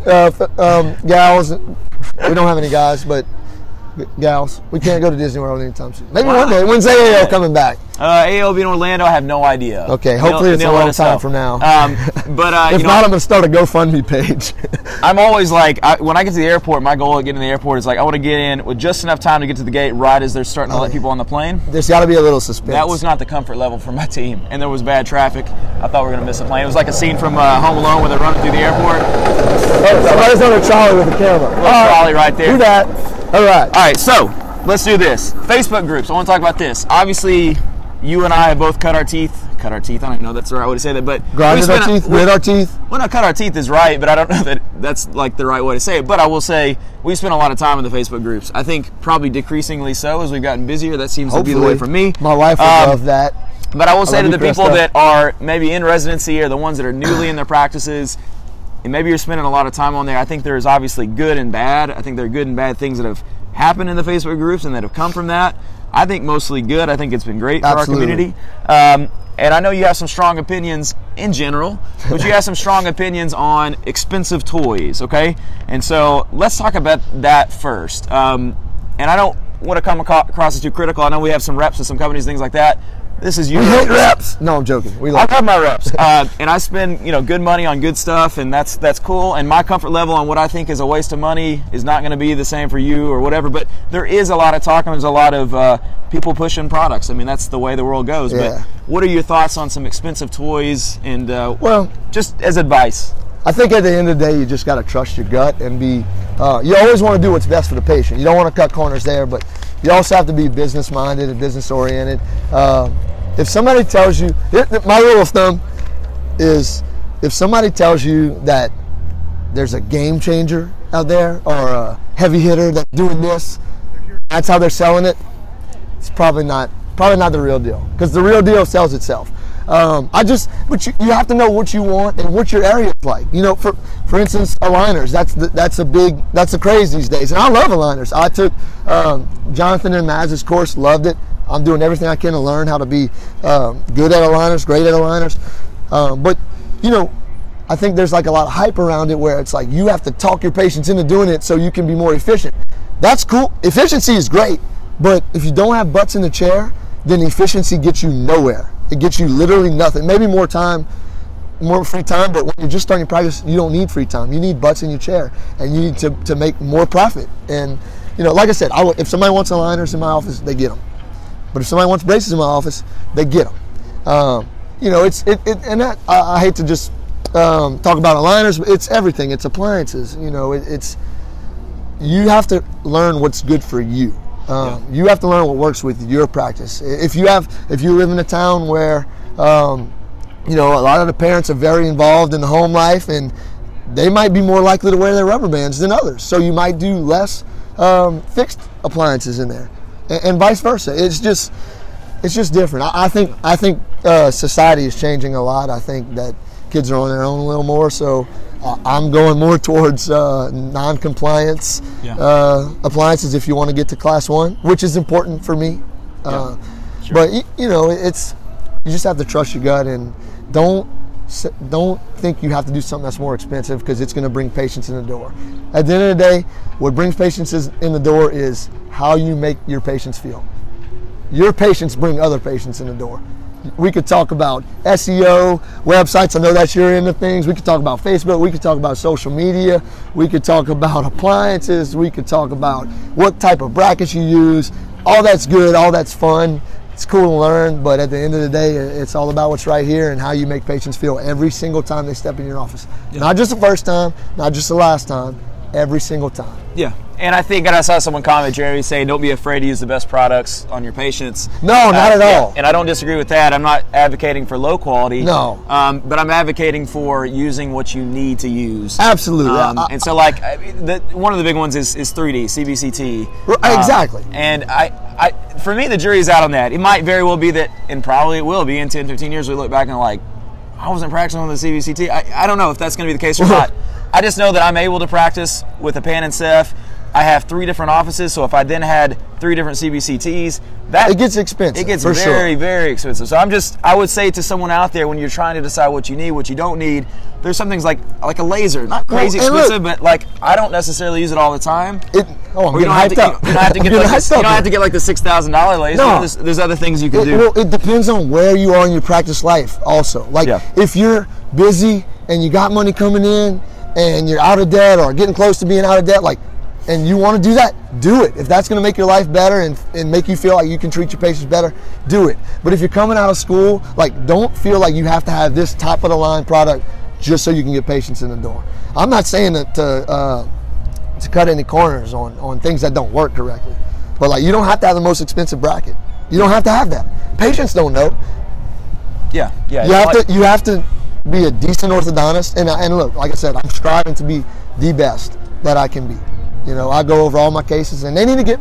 gals. We don't have any guys, but gals. We can't go to Disney World anytime soon. Maybe one day. When's AAO coming back? AAO will be in Orlando. I have no idea. Okay, hopefully it's a long time from now. But if not, I'm going to start a GoFundMe page. I'm always like, when I get to the airport, my goal of getting to the airport is like, I want to get in with just enough time to get to the gate right as they're starting to let people on the plane. There's got to be a little suspense. That was not the comfort level for my team, and there was bad traffic. I thought we were going to miss a plane. It was like a scene from Home Alone where they're running through the airport. Somebody's on a trolley with a camera. Trolley right there. Do that. All right, so let's do this. Facebook groups. I want to talk about this. Obviously, you and I have both cut our teeth. I don't even know that's the right way to say that, but grinded our teeth, grit our teeth. Well, not cut our teeth is right, but I don't know that that's like the right way to say it. But I will say we spend a lot of time in the Facebook groups. I think probably decreasingly so as we've gotten busier. That seems to be the way for me. My wife would love that. But I will say to the people that are maybe in residency or the ones that are newly in their practices, and maybe you're spending a lot of time on there, I think there's obviously good and bad. I think there are good and bad things that have happened in the Facebook groups and that have come from that. I think mostly good. I think it's been great for our community. And I know you have some strong opinions in general, but you have some strong opinions on expensive toys, okay? And so let's talk about that first. And I don't want to come across as too critical. I know we have some reps with some companies, things like that. This is you. We hate reps. No, I'm joking. I love my reps, and I spend good money on good stuff, and that's cool. And my comfort level on what I think is a waste of money is not going to be the same for you or whatever. But there is a lot of talk, and there's a lot of people pushing products. I mean, that's the way the world goes. Yeah. But what are your thoughts on some expensive toys and just as advice? I think at the end of the day, you just got to trust your gut and be. You always want to do what's best for the patient. You don't want to cut corners there, but you also have to be business minded and business oriented. If somebody tells you, my rule of thumb is, if somebody tells you that there's a game changer out there or a heavy hitter that's doing this, that's how they're selling it, it's probably not the real deal, because the real deal sells itself. But you have to know what you want and what your area is like. For instance, aligners. That's the craze these days, and I love aligners. I took Jonathan and Maz's course, loved it. I'm doing everything I can to learn how to be good at aligners, great at aligners. But I think there's like a lot of hype around it where it's like you have to talk your patients into doing it so you can be more efficient. That's cool. Efficiency is great, but if you don't have butts in the chair, then efficiency gets you nowhere. It gets you literally nothing. Maybe more time, more free time, but when you're just starting your practice, you don't need free time. You need butts in your chair, and you need to make more profit. And like I said, if somebody wants aligners in my office, they get them. But if somebody wants braces in my office, they get them. I hate to just talk about aligners, but it's everything. It's appliances. You have to learn what's good for you. You have to learn what works with your practice. If you live in a town where you know, a lot of the parents are very involved in the home life, and they might be more likely to wear their rubber bands than others. So you might do less fixed appliances in there, and vice versa. It's just different. I think society is changing a lot. I think that kids are on their own a little more. So I'm going more towards non-compliance appliances if you want to get to class 1, which is important for me. Sure. But you know, you just have to trust your gut, and don't think you have to do something that's more expensive because it's going to bring patients in the door. At the end of the day, what brings patients in the door is how you make your patients feel. Your patients bring other patients in the door. We could talk about SEO, websites. I know that's your end of things. We could talk about Facebook. We could talk about social media. We could talk about appliances. We could talk about what type of brackets you use. All that's good. All that's fun. It's cool to learn, but at the end of the day, it's all about what's right here and how you make patients feel every single time they step in your office. Yeah. Not just the first time, not just the last time, every single time. Yeah, and I think, and I saw someone comment, Jeremy, saying don't be afraid to use the best products on your patients. No, not at all. And I don't disagree with that. I'm not advocating for low quality. No. But I'm advocating for using what you need to use. Absolutely. And so, like, one of the big ones is 3D, CBCT. Exactly. And for me, the jury's out on that. It might very well be that, and probably it will be in 10, 15 years, we look back and like, I wasn't practicing on the CBCT. I don't know if that's going to be the case or not. I just know that I'm able to practice with a Pan and Ceph. I have 3 different offices, so if I then had 3 different CBCTs, it gets expensive. It gets very, very expensive. So I would say to someone out there, when you're trying to decide what you need, what you don't need, there's some things like a laser, not crazy expensive, but like I don't necessarily use it all the time. I'm getting hyped up. You don't have to get like the $6,000 laser. No. There's other things you can do. Well, it depends on where you are in your practice life also. Like if you're busy and you got money coming in and you're out of debt or getting close to being out of debt, and you want to do that, do it. If that's going to make your life better and make you feel like you can treat your patients better, do it. But if you're coming out of school, don't feel like you have to have this top of the line product just so you can get patients in the door. I'm not saying that to cut any corners on things that don't work correctly, but you don't have to have the most expensive bracket. You don't have to have that. Patients don't know. Yeah. You have to be a decent orthodontist, and look, like I said, I'm striving to be the best that I can be. You know, I go over all my cases, and they need to get.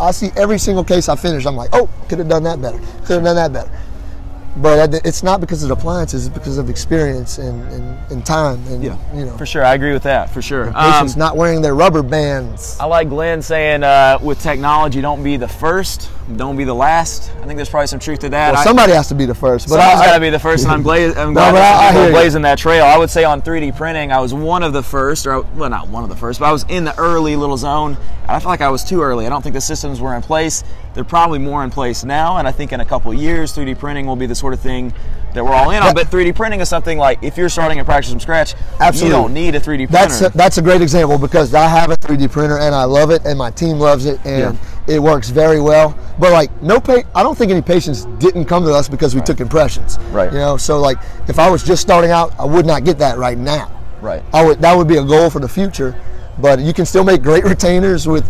I see every single case I finish. I'm like, oh, could have done that better. Could have done that better. But it's not because of the appliances; it's because of experience and time. And, you know, for sure, I agree with that. For sure, patients not wearing their rubber bands. I like Glenn saying, with technology, don't be the first, don't be the last. I think there's probably some truth to that. Well, somebody has to be the first. But someone's got to be the first, and I'm glad blazing that trail. I would say on 3D printing, I was one of the first, not one of the first, but I was in the early little zone. And I feel like I was too early. I don't think the systems were in place. They're probably more in place now, and I think in a couple of years, 3D printing will be the sort of thing that we're all in on. But 3D printing is something like, if you're starting a practice from scratch, you don't need a 3D printer. That's a great example, because I have a 3D printer and I love it, and my team loves it, and it works very well. But I don't think any patients didn't come to us because we took impressions. Right. You know, so if I was just starting out, I would not get that right now. Right. That would be a goal for the future. But you can still make great retainers with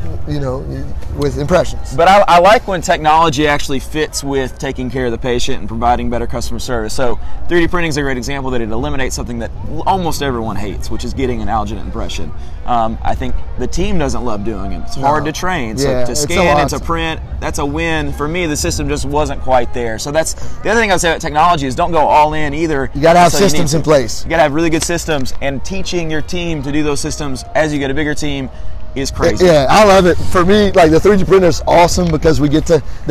impressions. But I like when technology actually fits with taking care of the patient and providing better customer service. So 3D printing is a great example that it eliminates something that almost everyone hates, which is getting an alginate impression. I think the team doesn't love doing it. It's hard to train. So to scan and to print, that's a win. For me, the system just wasn't quite there. So that's the other thing I would say about technology is don't go all in either. You got to have systems in place. You got to have really good systems, and teaching your team to do those systems as you get a bigger team is crazy. Yeah, I love it. For me, the 3D printer is awesome because they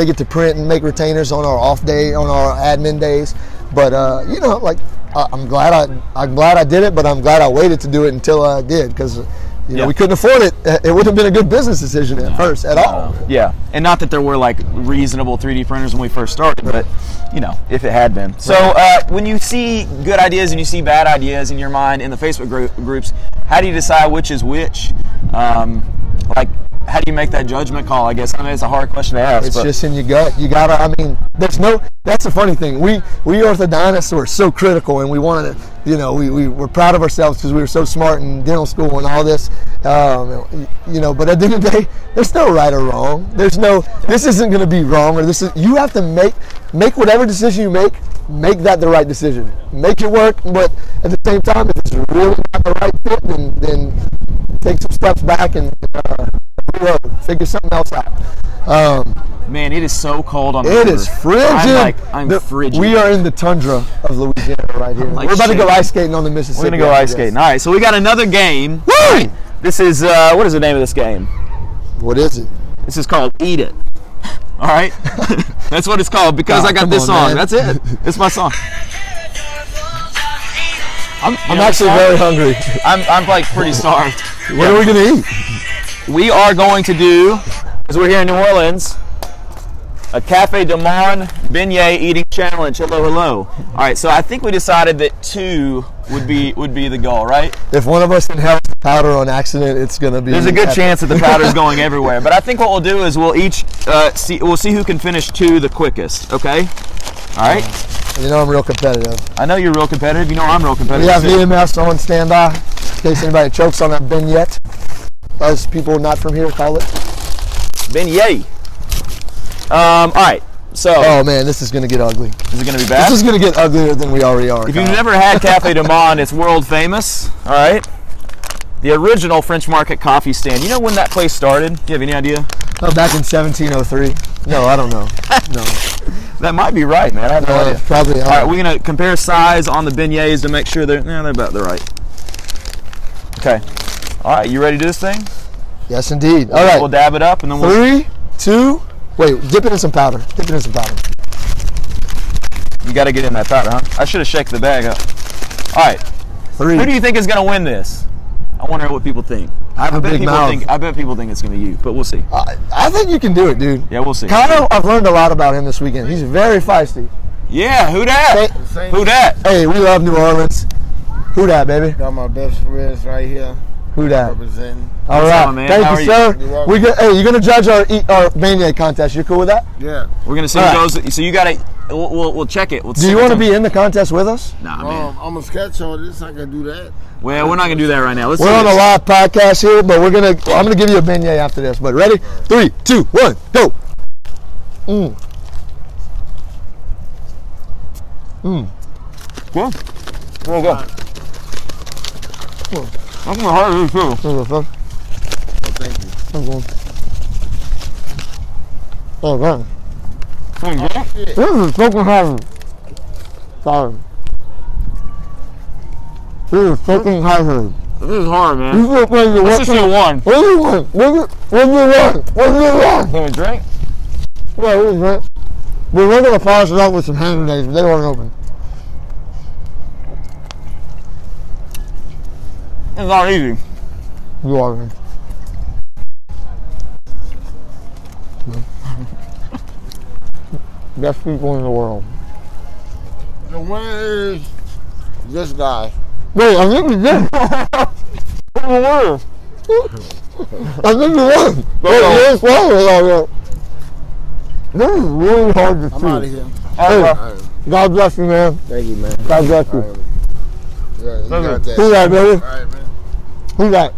get to print and make retainers on our off day, on our admin days. But I'm glad I did it, but I'm glad I waited to do it until I did, because we couldn't afford it. It wouldn't have been a good business decision at first at all. Yeah, and not that there were reasonable 3D printers when we first started, but if it had been. So when you see good ideas and you see bad ideas in your mind in the Facebook groups, how do you decide which is which? like, how do you make that judgment call? I guess it's a hard question to ask. It's just in your gut. You gotta. I mean, that's the funny thing. We orthodontists are so critical, and we want to. We're proud of ourselves because we were so smart in dental school and all this. But at the end of the day, there's no right or wrong. This isn't going to be wrong, or you have to make whatever decision you make that the right decision. Make it work, but at the same time, if it's really not the right fit, then take some steps back and figure something else out. Man, it is so cold on the river. It is frigid. I'm frigid. We are in the tundra of Louisiana right here. We're about to go ice skating on the Mississippi. We're going to go ice skating. All right, so we got another game. Woo! Right. This is, what is the name of this game? What is it? This is called Eat It. All right? That's what it's called because I got this song. Man. That's it. It's my song. I'm actually very hungry. I'm like pretty starved. What are we going to eat? We are going to do, because we're here in New Orleans, a Cafe de Mon beignet eating challenge. Hello, hello. All right, so I think we decided that 2 would be the goal, right? If one of us inhales the powder on accident, it's going to be. There's a good chance that the powder's going everywhere. But I think what we'll do is we'll each see who can finish 2 the quickest. Okay. All right. You know I'm real competitive. I know you're real competitive. You know I'm real competitive. We have EMS on standby in case anybody chokes on that beignet, as people not from here call it. Beignet. All right. So. Oh man, this is gonna get ugly. Is it gonna be bad? This is gonna get uglier than we already are. If you've never had Cafe de Mon, it's world famous. All right. The original French Market coffee stand. You know when that place started? Do you have any idea? Oh, back in 1703. No, I don't know. No. That might be right, man. I have no idea. Probably. All right, we're gonna compare size on the beignets to make sure they're about the right. Okay. All right, you ready to do this thing? Yes, indeed. All right. We'll dab it up and then 3, 2. Wait, dip it in some powder. Dip it in some powder. You got to get in that powder, huh? I should have shaken the bag up. All right. 3. Who do you think is going to win this? I wonder what people think. I have a big mouth. I bet people think it's going to be you, but we'll see. I think you can do it, dude. Yeah, we'll see. Kyle, I've learned a lot about him this weekend. He's very feisty. Yeah, who dat? Who dat? Hey, we love New Orleans. Who dat, baby? Got my best friends right here. Who dat? Representing. All right. Thank you, sir. Hey, you're going to judge our beignet contest. You cool with that? Yeah. We're going to see who goes. So you got to, we'll check it. Do you want to be in the contest with us? Nah, man. I'm a sketch artist. I can do that. Well, we're not going to do that right now. We're on a live podcast here, but I'm going to give you a beignet after this. But ready? 3, 2, 1, go. Well, we'll go. I'm going to hurt you too. Oh, thank you. I'm going. Oh, man. This is fucking hard. Sorry. This is fucking hard. This is hard, man. Let's just do one. What do you want? What do you want? What do you want? Can we drink? Yeah, we can drink. We're going to polish it up with some hand grenades, but they weren't open. It's not easy. You are, man. Best people in the world. The winner is this guy. Wait, I think we did. What's the winner? I think you won. This is really hard to see. I'm out of here. Hey, God bless you, man. Thank you, man. God bless you. Right. Yeah, you got that. Who's that, baby? All right, man. Who's that?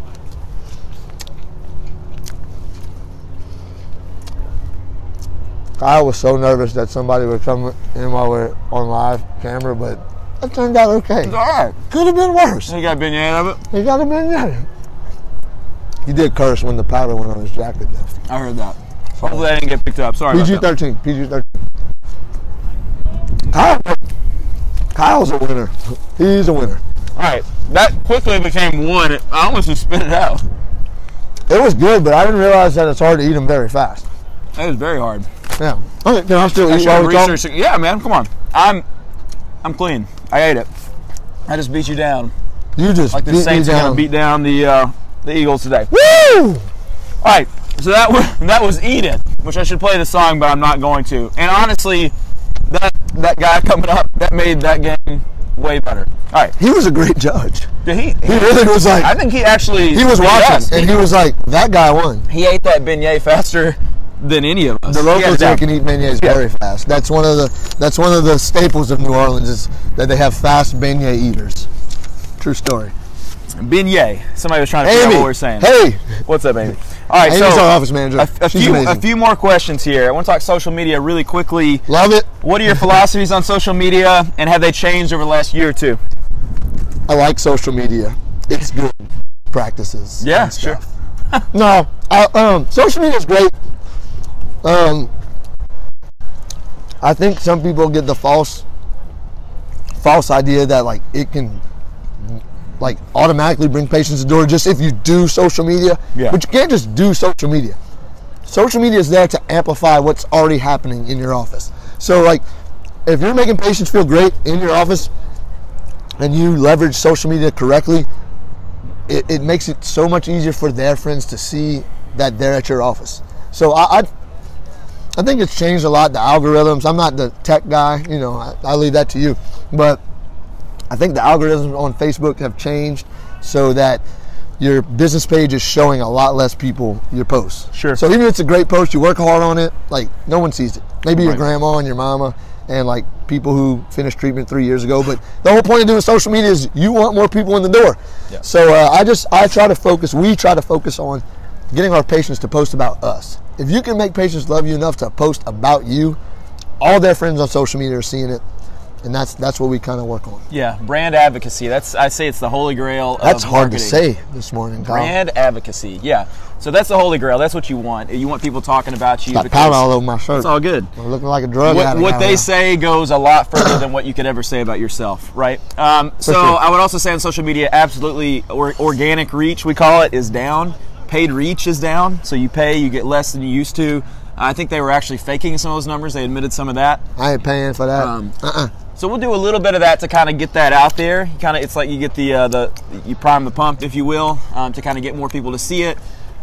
I was so nervous that somebody would come in while we're on live camera, but it turned out okay. It's all right. Could have been worse. You got a beignet of it? He got a beignet. He did curse when the powder went on his jacket, though. I heard that. Hopefully that didn't get picked up. Sorry about that. PG-13. PG-13. Kyle's a winner. He's a winner. All right. That quickly became one. I almost just spit it out. It was good, but I didn't realize that it's hard to eat them very fast. It was very hard. Yeah. Okay, can I still eat I'm while we talk? researching. Yeah, man. Come on. I'm clean. I ate it. I just beat you down. You just like the beat Saints me are down. gonna beat down the Eagles today. Woo! All right. So that was Eat It, which I should play the song, but I'm not going to. And honestly, that guy coming up, that made that game way better. All right. He was a great judge. He really was like. I think he was watching, and he was like, that guy won. He ate that beignet faster than any of us. The locals can eat beignets very fast. That's one of the staples of New Orleans is that they have fast beignet eaters. True story. Beignet. Somebody was trying to figure out what we're saying. Hey. What's up, Amy? All right, Amy's our office manager. A few more questions here. I want to talk social media really quickly. Love it. What are your philosophies on social media, and have they changed over the last year or two? I like social media. It's good practices. Yeah, sure. No, social media is great. I think some people get the false idea that like it can like automatically bring patients to the door just if you do social media. Yeah. But you can't just do social media. Social media is there to amplify what's already happening in your office. So like if you're making patients feel great in your office and you leverage social media correctly, it makes it so much easier for their friends to see that they're at your office. So I think it's changed a lot, the algorithms. I'm not the tech guy, you know, I leave that to you. But I think the algorithms on Facebook have changed so that your business page is showing a lot less people your posts. Sure. So even if it's a great post, you work hard on it, like no one sees it. Maybe your grandma and your mama and like people who finished treatment 3 years ago. But the whole point of doing social media is you want more people in the door. Yeah. So we try to focus on getting our patients to post about us. If you can make patients love you enough to post about you, all their friends on social media are seeing it. And that's what we kind of work on. Yeah, brand advocacy. I say it's the holy grail of That's hard marketing. to say this morning, Kyle. Brand advocacy, yeah. So that's the holy grail. That's what you want. You want people talking about you. Got powder all over my shirt. It's all good. I'm looking like a drug addict. What they say goes a lot further than what you could ever say about yourself, right? So sure. I would also say on social media, absolutely, organic reach, we call it, is down. Paid reach is down. So you pay, you get less than you used to. I think they were actually faking some of those numbers. They admitted some of that. I ain't paying for that. So we'll do a little bit of that to kind of get that out there. It's like you get you prime the pump, if you will, to kind of get more people to see it.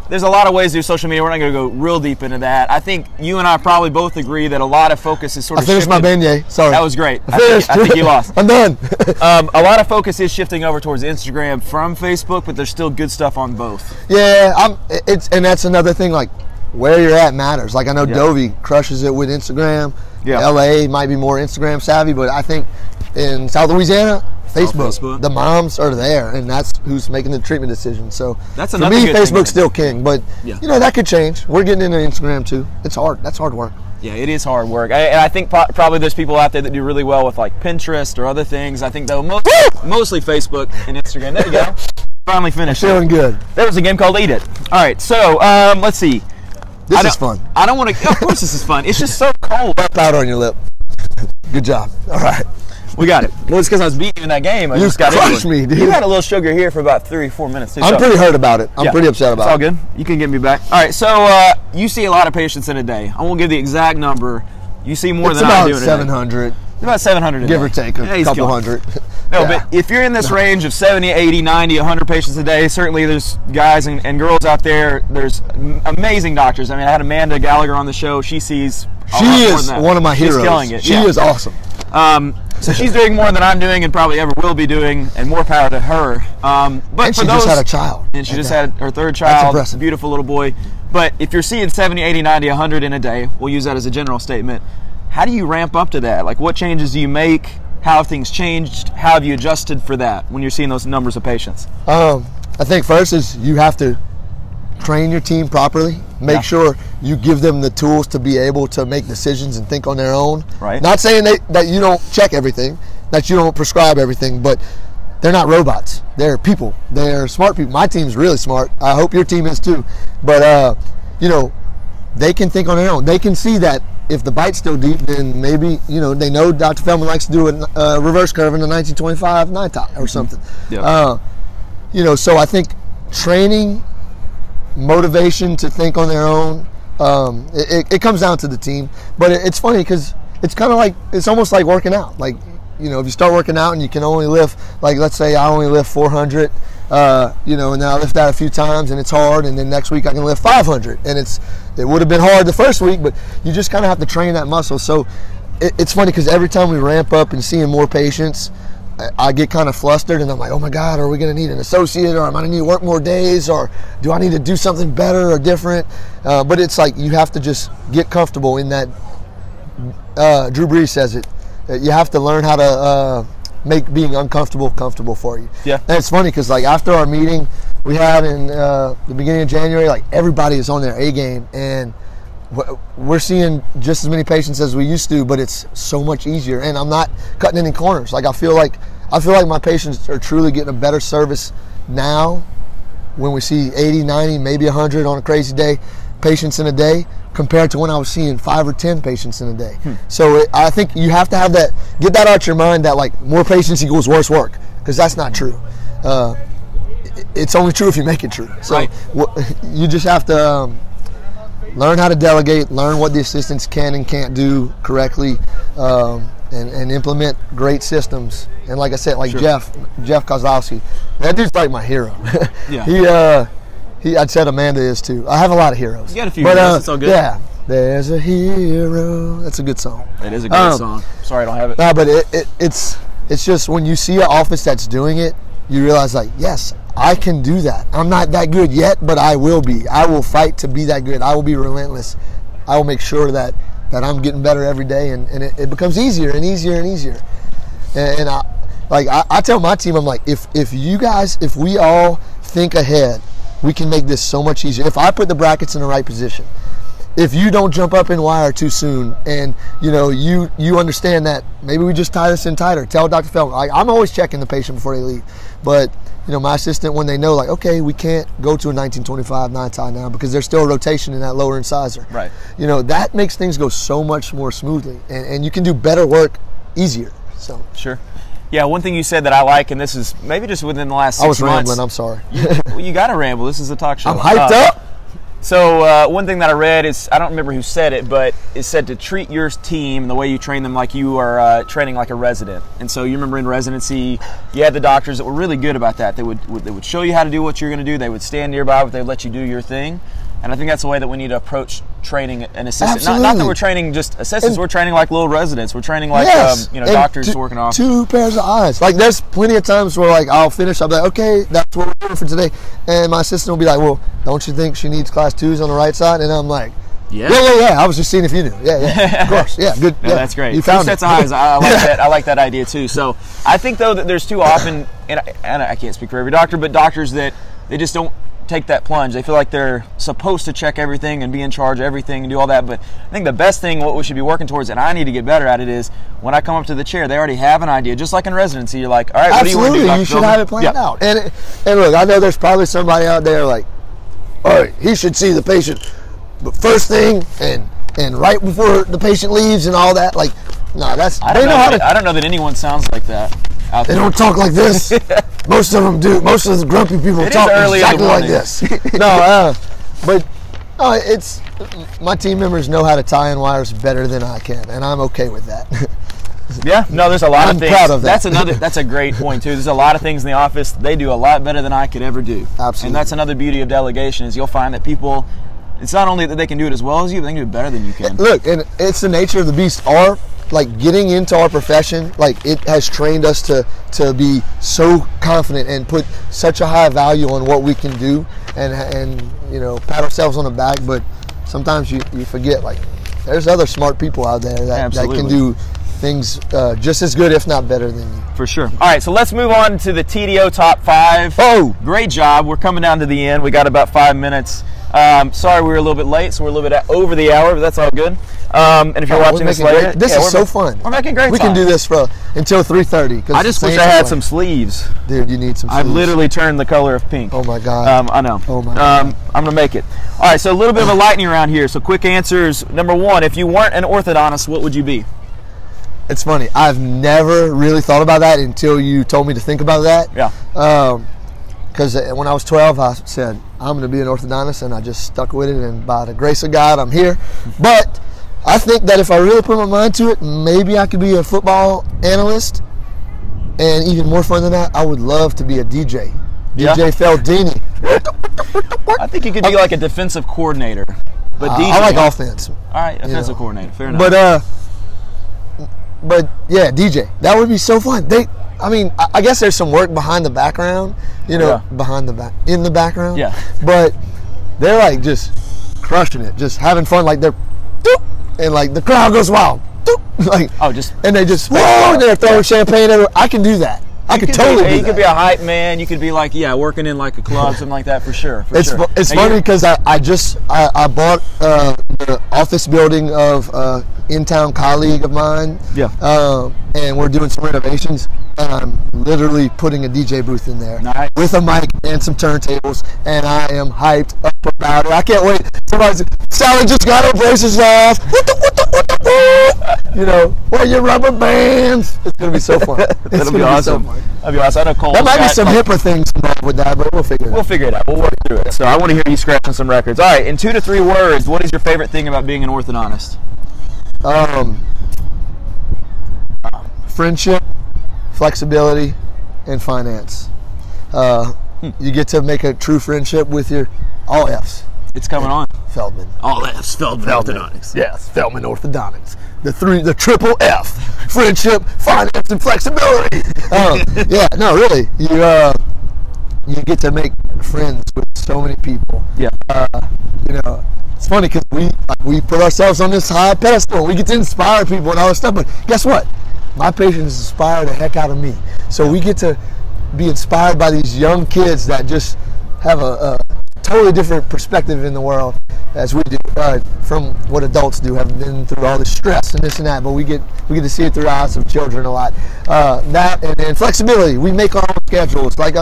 There's a lot of ways to do social media. We're not going to go real deep into that. I think you and I probably both agree that a lot of focus is sort of I finished my beignet. Sorry. That was great. I think you lost. I'm done. A lot of focus is shifting over towards Instagram from Facebook, but there's still good stuff on both. Yeah, and that's another thing. Like where you're at matters. Like I know Dovey crushes it with Instagram. Yeah. LA might be more Instagram savvy, but I think in South Louisiana, Facebook. The moms are there, and that's who's making the treatment decision. So that's for me, Facebook's still king, but you know that could change. We're getting into Instagram too. It's hard. That's hard work. Yeah, it is hard work. And I think probably there's people out there that do really well with like Pinterest or other things. I think though mostly Facebook and Instagram. There you go. Finally finished. Feeling good. That was a game called Eat It. All right, so let's see. This is fun. I don't want to. Of course, this is fun. It's just so cold. Powder on your lip. Good job. All right. We got it. Well, it's because I was beating you in that game. You crushed me, dude. You had a little sugar here for about 3 or 4 minutes. Too, I'm pretty hurt about it. I'm pretty upset about it. It's all good. You can get me back. All right, so you see a lot of patients in a day. I won't give the exact number. You see more than I do in a day. It's about 700. It's about 700 a day. Give or take a couple hundred. No, but if you're in this range of 70, 80, 90, 100 patients a day, certainly there's guys and girls out there. There's amazing doctors. I mean, I had Amanda Gallagher on the show. She sees She is one of my heroes. She's killing it. She is awesome. So she's doing more than I'm doing and probably ever will be doing, and more power to her. But and she just had a child. And she just had her third child. That's impressive. Beautiful little boy. But if you're seeing 70, 80, 90, 100 in a day, we'll use that as a general statement. How do you ramp up to that? Like, what changes do you make? How have things changed? How have you adjusted for that when you're seeing those numbers of patients? I think first is you have to train your team properly. Make sure you give them the tools to be able to make decisions and think on their own. Right. Not saying that you don't check everything, that you don't prescribe everything, but they're not robots. They're people. They're smart people. My team's really smart. I hope your team is too. But, you know, they can think on their own. They can see that if the bite's still deep, then maybe, you know, they know Dr. Feldman likes to do a reverse curve in the 1925 9 tie or something. Yep. You know, so I think training, motivation to think on their own, it comes down to the team. But it's funny because it's kind of like, it's almost like working out. Like, you know, if you start working out and you can only lift, like let's say I only lift 400, you know, and then I lift that a few times and it's hard, and then next week I can lift 500, and it would have been hard the first week, but you just kind of have to train that muscle. So it's funny because every time we ramp up and seeing more patients, I get kind of flustered, and I'm like, oh my God, are we going to need an associate, or am I going to need to work more days, or do I need to do something better or different? But it's like you have to just get comfortable in that. Drew Brees says it. You have to learn how to make being uncomfortable comfortable for you. Yeah. And it's funny because like after our meeting we had in the beginning of January, like everybody is on their A game, and we're seeing just as many patients as we used to, but it's so much easier, and I'm not cutting any corners. Like I feel like my patients are truly getting a better service now when we see 80, 90, maybe 100 on a crazy day patients in a day compared to when I was seeing 5 or 10 patients in a day. So I think you have to have that, get that out your mind, that like more patients equals worse work, because that's not true. It's only true if you make it true. So right. You just have to learn how to delegate, learn what the assistants can and can't do correctly, and implement great systems. And like I said, like Jeff Kostovs, that dude's like my hero. Yeah. I'd said Amanda is too. I have a lot a heroes. You got a few heroes. It's all good. Yeah. There's a hero. That's a good song. It is a great song. Sorry I don't have it. No, but it's just when you see an office that's doing it, you realize like, yes, I can do that. I'm not that good yet, but I will be. I will fight to be that good. I will be relentless. I will make sure that I'm getting better every day, and it becomes easier and easier and easier. And I tell my team, I'm like, if we all think ahead, we can make this so much easier. If I put the brackets in the right position, if you don't jump up in wire too soon, and you understand that maybe we just tie this in tighter. Tell Dr. Feldman. I'm always checking the patient before they leave, but my assistant, when they know like, okay, we can't go to a 1925 9 tie now because there's still a rotation in that lower incisor. Right. That makes things go so much more smoothly, and you can do better work easier. So sure. Yeah, one thing you said that I like, and this is maybe just within the last 6 months. I was rambling, I'm sorry. You got to ramble. This is a talk show. I'm hyped up. So one thing that I read is, I don't remember who said it, but it said to treat your team the way you train them like you are training like a resident. And so you remember in residency, you had the doctors that were really good about that. They would show you how to do what you're going to do. They would stand nearby, but they'd let you do your thing. And I think that's the way that we need to approach training an assistant. Not that we're training just assistants, we're training like little residents. We're training like doctors working off. 2 pairs of eyes. Like there's plenty of times where like I'll finish, I'll be like, okay, that's what we're doing for today. And my assistant will be like, well, don't you think she needs class 2s on the right side? And I'm like, yeah. I was just seeing if you knew. Yeah, of course. Yeah, good. No, yeah, that's great. You 2 found sets of eyes. I like that. I like that idea too. So I think though that there's too often, and I can't speak for every doctor, but doctors that they just don't take that plunge. They feel like they're supposed to check everything and be in charge of everything and do all that. But I think the best thing, what we should be working towards, and I need to get better at it, is when I come up to the chair, they already have an idea. Just like in residency, you're like, all right, what do you want to do, Dr. You should have it planned out. And look, I know there's probably somebody out there like, all right, he should see the patient, but first thing and right before the patient leaves and all that. Like, no, that's I don't know that anyone sounds like that out there. They don't talk like this. Most of them do. Most of the grumpy people talk exactly like this. It's my team members know how to tie in wires better than I can, and I'm okay with that. Yeah, no, there's a lot of things. I'm proud of that. That's a great point too. There's a lot of things in the office they do a lot better than I could ever do. Absolutely. And that's another beauty of delegation, is you'll find that people, it's not only that they can do it as well as you, but they can do it better than you can. Look, and it's the nature of the beast. Like getting into our profession, like it has trained us to be so confident and put such a high value on what we can do, and pat ourselves on the back. But sometimes you forget, like there's other smart people out there that can do things just as good, if not better than you. For sure. All right, so let's move on to the TDO top 5. Oh, great job. We're coming down to the end. We got about 5 minutes. Sorry we were a little bit late, so we're a little bit over the hour, but that's all good. And if you're watching this later, this is so fun. We're making great time. We can do this until 3:30. I just wish I had some sleeves. Dude, you need some sleeves. I've literally turned the color of pink. Oh my God. I know. Oh my God. I'm going to make it. All right, so a little bit of a lightning round here. So quick answers. Number 1, if you weren't an orthodontist, what would you be? It's funny. I've never really thought about that until you told me to think about that. Yeah. Because when I was 12, I said, I'm going to be an orthodontist, and I just stuck with it, and by the grace of God, I'm here. But I think that if I really put my mind to it, maybe I could be a football analyst, and even more fun than that, I would love to be a DJ. Yeah. DJ Feldini. I think you could be like a defensive coordinator. But DJ, I like offense. All right, offensive coordinator. Fair enough. But yeah, DJ. That would be so fun. I mean, I guess there's some work behind the background, you know, in the background. Yeah. But they're like just crushing it, just having fun. Like they're, doop, and like the crowd goes wild, doop, like and they just whoa, and they're throwing champagne everywhere. I can do that. I could totally do that. You could be a hype man. You could be like, working in like a club, something like that for sure. It's funny because I bought the office building of in-town colleague of mine. Yeah. And we're doing some renovations. And I'm literally putting a DJ booth in there with a mic and some turntables, and I am hyped up about it. I can't wait. Somebody's Sally just got her braces off. You know, wear your rubber bands. It's gonna be so fun. That'll be awesome. That'll be awesome. I know Cole. There might be some hipper things involved with that, but we'll figure it out. We'll figure it out. We'll work through it. So I want to hear you scratching some records. All right, in 2 to 3 words, what is your favorite thing about being an orthodontist? Friendship, flexibility, and finance. You get to make a true friendship with your all F's. It's coming on. Feldman. All F's. Feldman Orthodontics. Yes, Feldman Orthodontics. The triple F. Friendship, finance, and flexibility. No, really. You get to make friends with so many people. Yeah. You know, it's funny because we put ourselves on this high pedestal. We get to inspire people and all this stuff. But guess what? My patients inspire the heck out of me. So we get to be inspired by these young kids that just have a totally different perspective in the world as we do from what adults do, have been through all the stress and this and that, but we get to see it through the eyes of children a lot. That and then flexibility. We make our own schedules. Like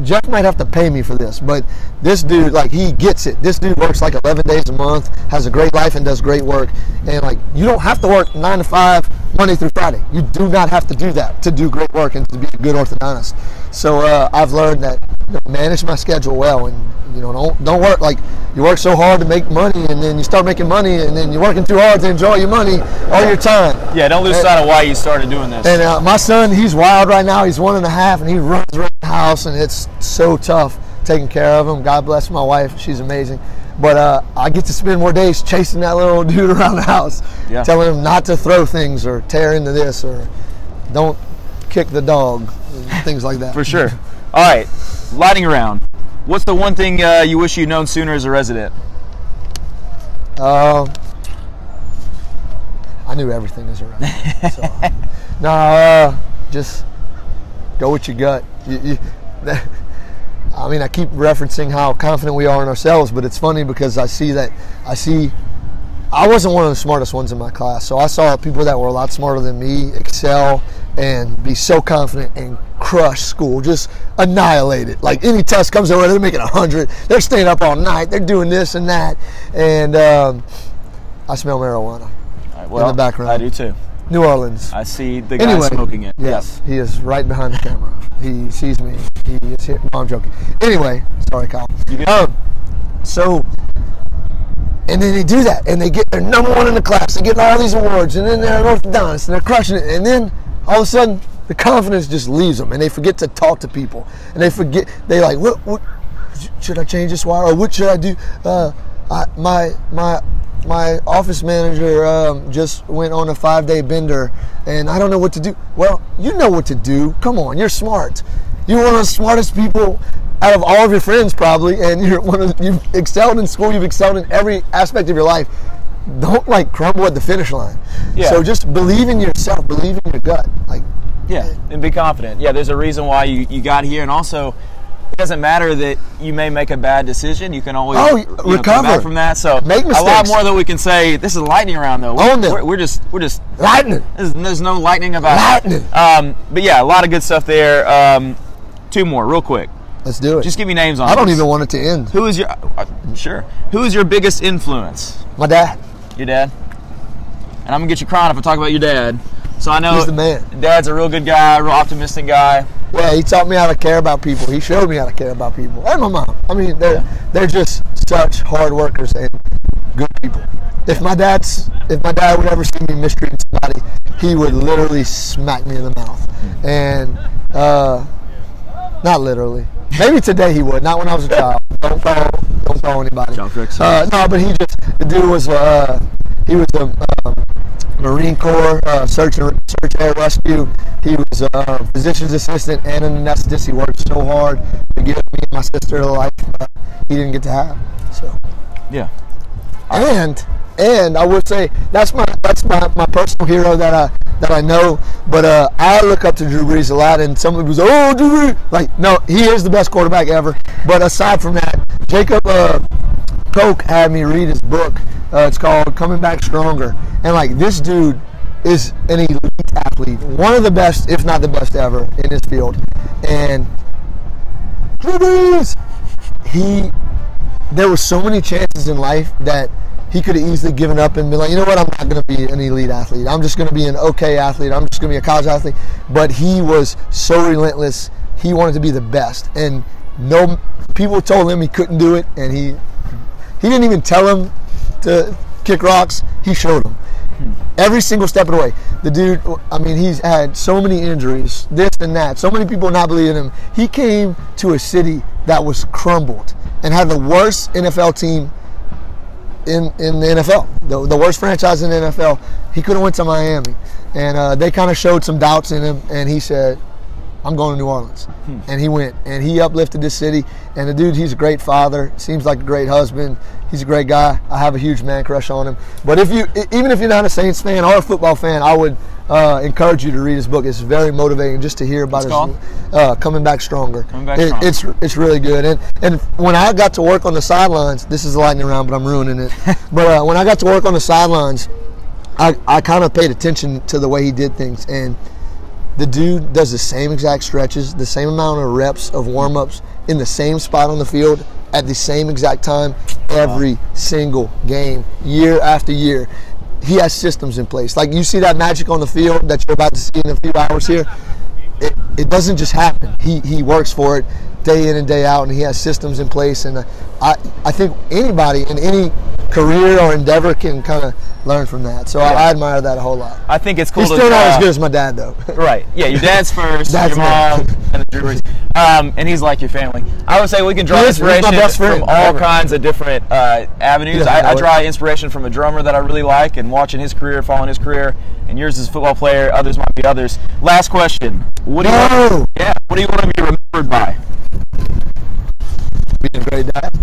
Jeff might have to pay me for this, but this dude, like, he gets it. This dude works like 11 days a month, has a great life, and does great work. And like, you don't have to work 9 to 5 Monday through Friday. You do not have to do that to do great work and to be a good orthodontist. So I've learned that, you know, manage my schedule well, and you know, don't work like you work so hard to make money, and then you start making money, and then you're working too hard to enjoy your money all your time. Yeah, don't lose sight of why you started doing this. And my son, he's wild right now. He's 1.5, and he runs around the house, and it's so tough taking care of him. God bless my wife; she's amazing. But I get to spend more days chasing that little dude around the house, telling him not to throw things or tear into this or don't kick the dog, and things like that. For sure. All right, lightning round. What's the one thing you wish you'd known sooner as a resident? I knew everything as a resident. So. No, just go with your gut. I mean, I keep referencing how confident we are in ourselves, but it's funny because I wasn't one of the smartest ones in my class, so I saw people that were a lot smarter than me excel and be so confident and crush school, just annihilate it. Like, any test comes over, they're making 100. They're staying up all night. They're doing this and that. And I smell marijuana in the background. I do too. New Orleans. I see the guy smoking it. Yes, he is right behind the camera. He sees me. He is here. No, I'm joking. Anyway, sorry, Kyle. So, and then they do that, and they get their #1 in the class. They get all these awards, and then they're an orthodontist, and they're crushing it. And then all of a sudden, the confidence just leaves them, and they forget to talk to people. And they forget. They like, what should I change this wire, or what should I do? My office manager just went on a 5-day bender, and I don't know what to do. Well, you know what to do. Come on, you're smart. You're one of the smartest people out of all of your friends, probably, and you've excelled in school. You've excelled in every aspect of your life. Don't like crumble at the finish line. Yeah. So just believe in yourself. Believe in your gut. Like, yeah, and be confident. Yeah, there's a reason why you got here, and also, it doesn't matter that you may make a bad decision. You can always recover come back from that. So make mistakes. A lot more that we can say. This is a lightning round, though. We're just lightning. There's no lightning about lightning. But yeah, a lot of good stuff there. 2 more, real quick. Let's do it. Just give me names on. I don't even want it to end. Who is your Who is your biggest influence? My dad. Your dad. And I'm gonna get you crying if I talk about your dad. So I know he's the man. Dad's a real good guy, real optimistic guy. Yeah, he taught me how to care about people. He showed me how to care about people. And my mom. I mean, they're just such hard workers and good people. If my dad would ever see me mistreating somebody, he would literally smack me in the mouth. And not literally. Maybe today he would. Not when I was a child. Don't call anybody. No, but the dude was he was Marine Corps, search air rescue. He was a physician's assistant and an anesthetist. He worked so hard to give me and my sister the life he didn't get to have. So yeah. And I would say that's my personal hero that I know. But I look up to Drew Brees a lot, and some people say, "Oh, Drew Brees!" Like, no, he is the best quarterback ever. But aside from that, Jacob Koch had me read his book. It's called Coming Back Stronger, and like this dude is an elite athlete, one of the best, if not the best ever in his field. And Drew Brees, there were so many chances in life that he could have easily given up and been like, you know what, I'm not going to be an elite athlete. I'm just going to be an okay athlete. I'm just going to be a college athlete. But he was so relentless. He wanted to be the best. And no people told him he couldn't do it, and he didn't even tell him to kick rocks. He showed him. Every single step of the way. The dude, I mean, he's had so many injuries, this and that, so many people not believing him. He came to a city that was crumbled and had the worst NFL team in the NFL, the worst franchise in the NFL. He could have went to Miami, and they kind of showed some doubts in him, and he said, I'm going to New Orleans. And he went, and he uplifted this city. And the dude, he's a great father, seems like a great husband. He's a great guy. I have a huge man crush on him. But even if you're not a Saints fan or a football fan, I would encourage you to read his book. It's very motivating just to hear about his Coming Back Stronger. It's really good. And when I got to work on the sidelines, this is a lightning round, but I'm ruining it. But when I got to work on the sidelines, I kind of paid attention to the way he did things. And the dude does the same exact stretches, the same amount of reps of warm-ups in the same spot on the field at the same exact time every single game, year after year. He has systems in place. Like, you see that magic on the field that you're about to see in a few hours here. It doesn't just happen. He works for it day in and day out, and he has systems in place. And I think anybody in any career or endeavor can kind of learn from that. So I admire that a whole lot. I think it's cool. He's still not as good as my dad, though. Right. Yeah, your dad's first, your mom, and the Drew Brees. And he's like your family. I would say we can draw inspiration from all kinds of different avenues. I draw inspiration from a drummer that I really like, and watching his career, following his career, and yours as a football player. Others might be others. Last question. What do you want to be remembered by? Being a great dad.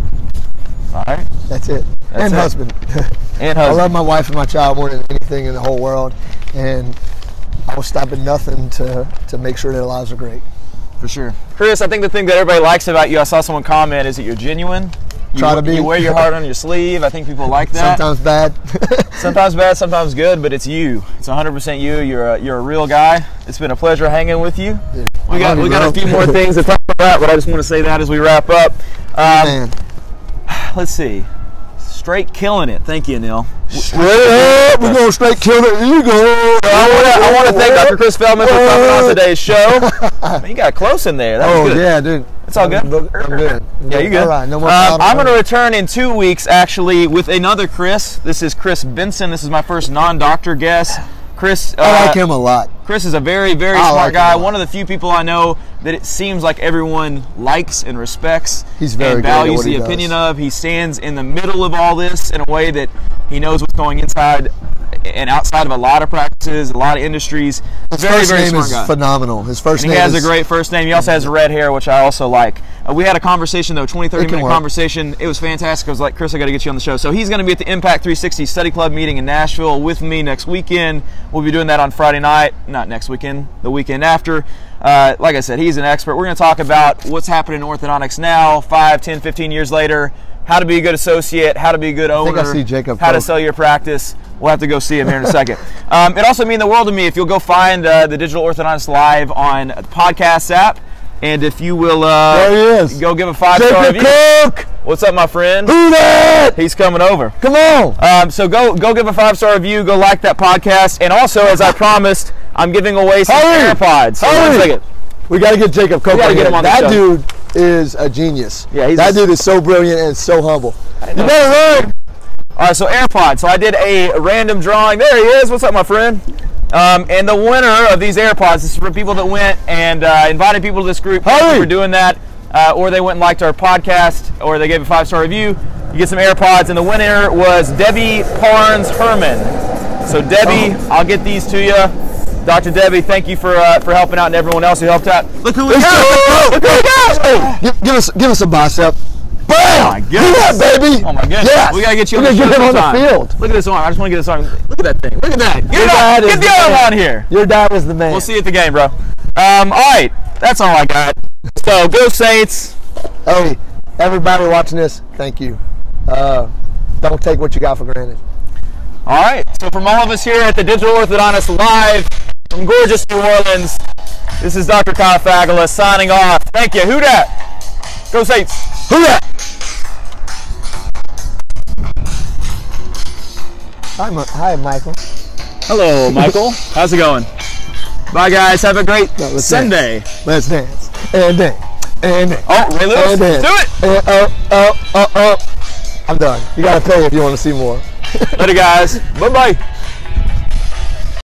All right. That's it. And husband. I love my wife and my child more than anything in the whole world, and I will stop at nothing to make sure their lives are great. For sure. Chris, I think the thing that everybody likes about you, I saw someone comment, is that you're genuine. Try to be. You wear your heart on your sleeve. I think people like that. Sometimes bad. Sometimes bad, sometimes good, but it's you. It's 100% you. You're a real guy. It's been a pleasure hanging with you. Yeah. We got a few more things to talk about, but I just want to say that as we wrap up. Man. Let's see. Straight killing it. Thank you, Neil. Straight up, we're going to straight kill the ego. I want to thank Dr. Chris Feldman for coming on today's show. Man, you got close in there. That was good. Yeah, dude. It's all good? I'm good. Yeah, you good? All right, no more I'm going to return in 2 weeks, actually, with another Chris. This is Chris Benson. This is my first non-doctor guest. Chris, I like him a lot. Chris is a very, very smart guy. One of the few people I know that it seems like everyone likes and respects. He's very and values the opinion of. He stands in the middle of all this in a way that he knows what's going inside and outside of a lot of practices, a lot of industries. His first name is phenomenal. His first name. He has a great first name. He also has red hair, which I also like. We had a conversation, though, 30-minute conversation. It was fantastic. I was like, Chris, I got to get you on the show. So he's going to be at the Impact 360 Study Club meeting in Nashville with me next weekend. We'll be doing that on Friday night. Not next weekend, the weekend after. Like I said, he's an expert. We're going to talk about what's happening in orthodontics now, 5, 10, 15 years later, how to be a good associate, how to be a good owner, I think I see Jacob how to sell your practice. We'll have to go see him here in a second. It also means the world to me if you'll go find the Digital Orthodontist Live on the podcast app. And if you will there he is. Go give a 5-star review. Cook! What's up, my friend? Who that? He's coming over. Come on. So go give a 5-star review. Go like that podcast. And also, as I promised, I'm giving away some AirPods. So one second. We got to get Jacob Cook. That show. Dude is a genius. Yeah, that dude is so brilliant and so humble. You better run. All right, so AirPods. So I did a random drawing. There he is. What's up, my friend? And the winner of these AirPods, this is for people that went and invited people to this group. Thank you for doing that. Or they went and liked our podcast, or they gave a 5-star review. You get some AirPods, and the winner was Debbie Parnes Herman. So Debbie, I'll get these to you. Dr. Debbie, thank you for helping out, and everyone else who helped out. Look who we got! Look who we got! Hey, give us a bicep. Bam! Oh my goodness. Yeah, baby! Oh my goodness. Yes. We gotta get you on We're the gonna show get him on sometime. the field. Look at this arm. I just want to get this arm. Look at that thing. Look at that. Get Your it dad up. is Get the the other man. one here. Your dad is the man. We'll see you at the game, bro. All right. That's all I got. So go Saints. Hey, everybody watching this, thank you. Don't take what you got for granted. All right. So from all of us here at the Digital Orthodontist Live from gorgeous New Orleans, this is Dr. Kyle Fagala signing off. Thank you. Who dat? Go Saints. Who dat? Hi, Michael. Hello, Michael. How's it going? Bye, guys. Have a great Sunday. Dance. Let's dance. And dance. And dance. Oh, Ray Lewis. And dance. Do it. And I'm done. You gotta pay if you want to see more. Later, guys. Bye-bye.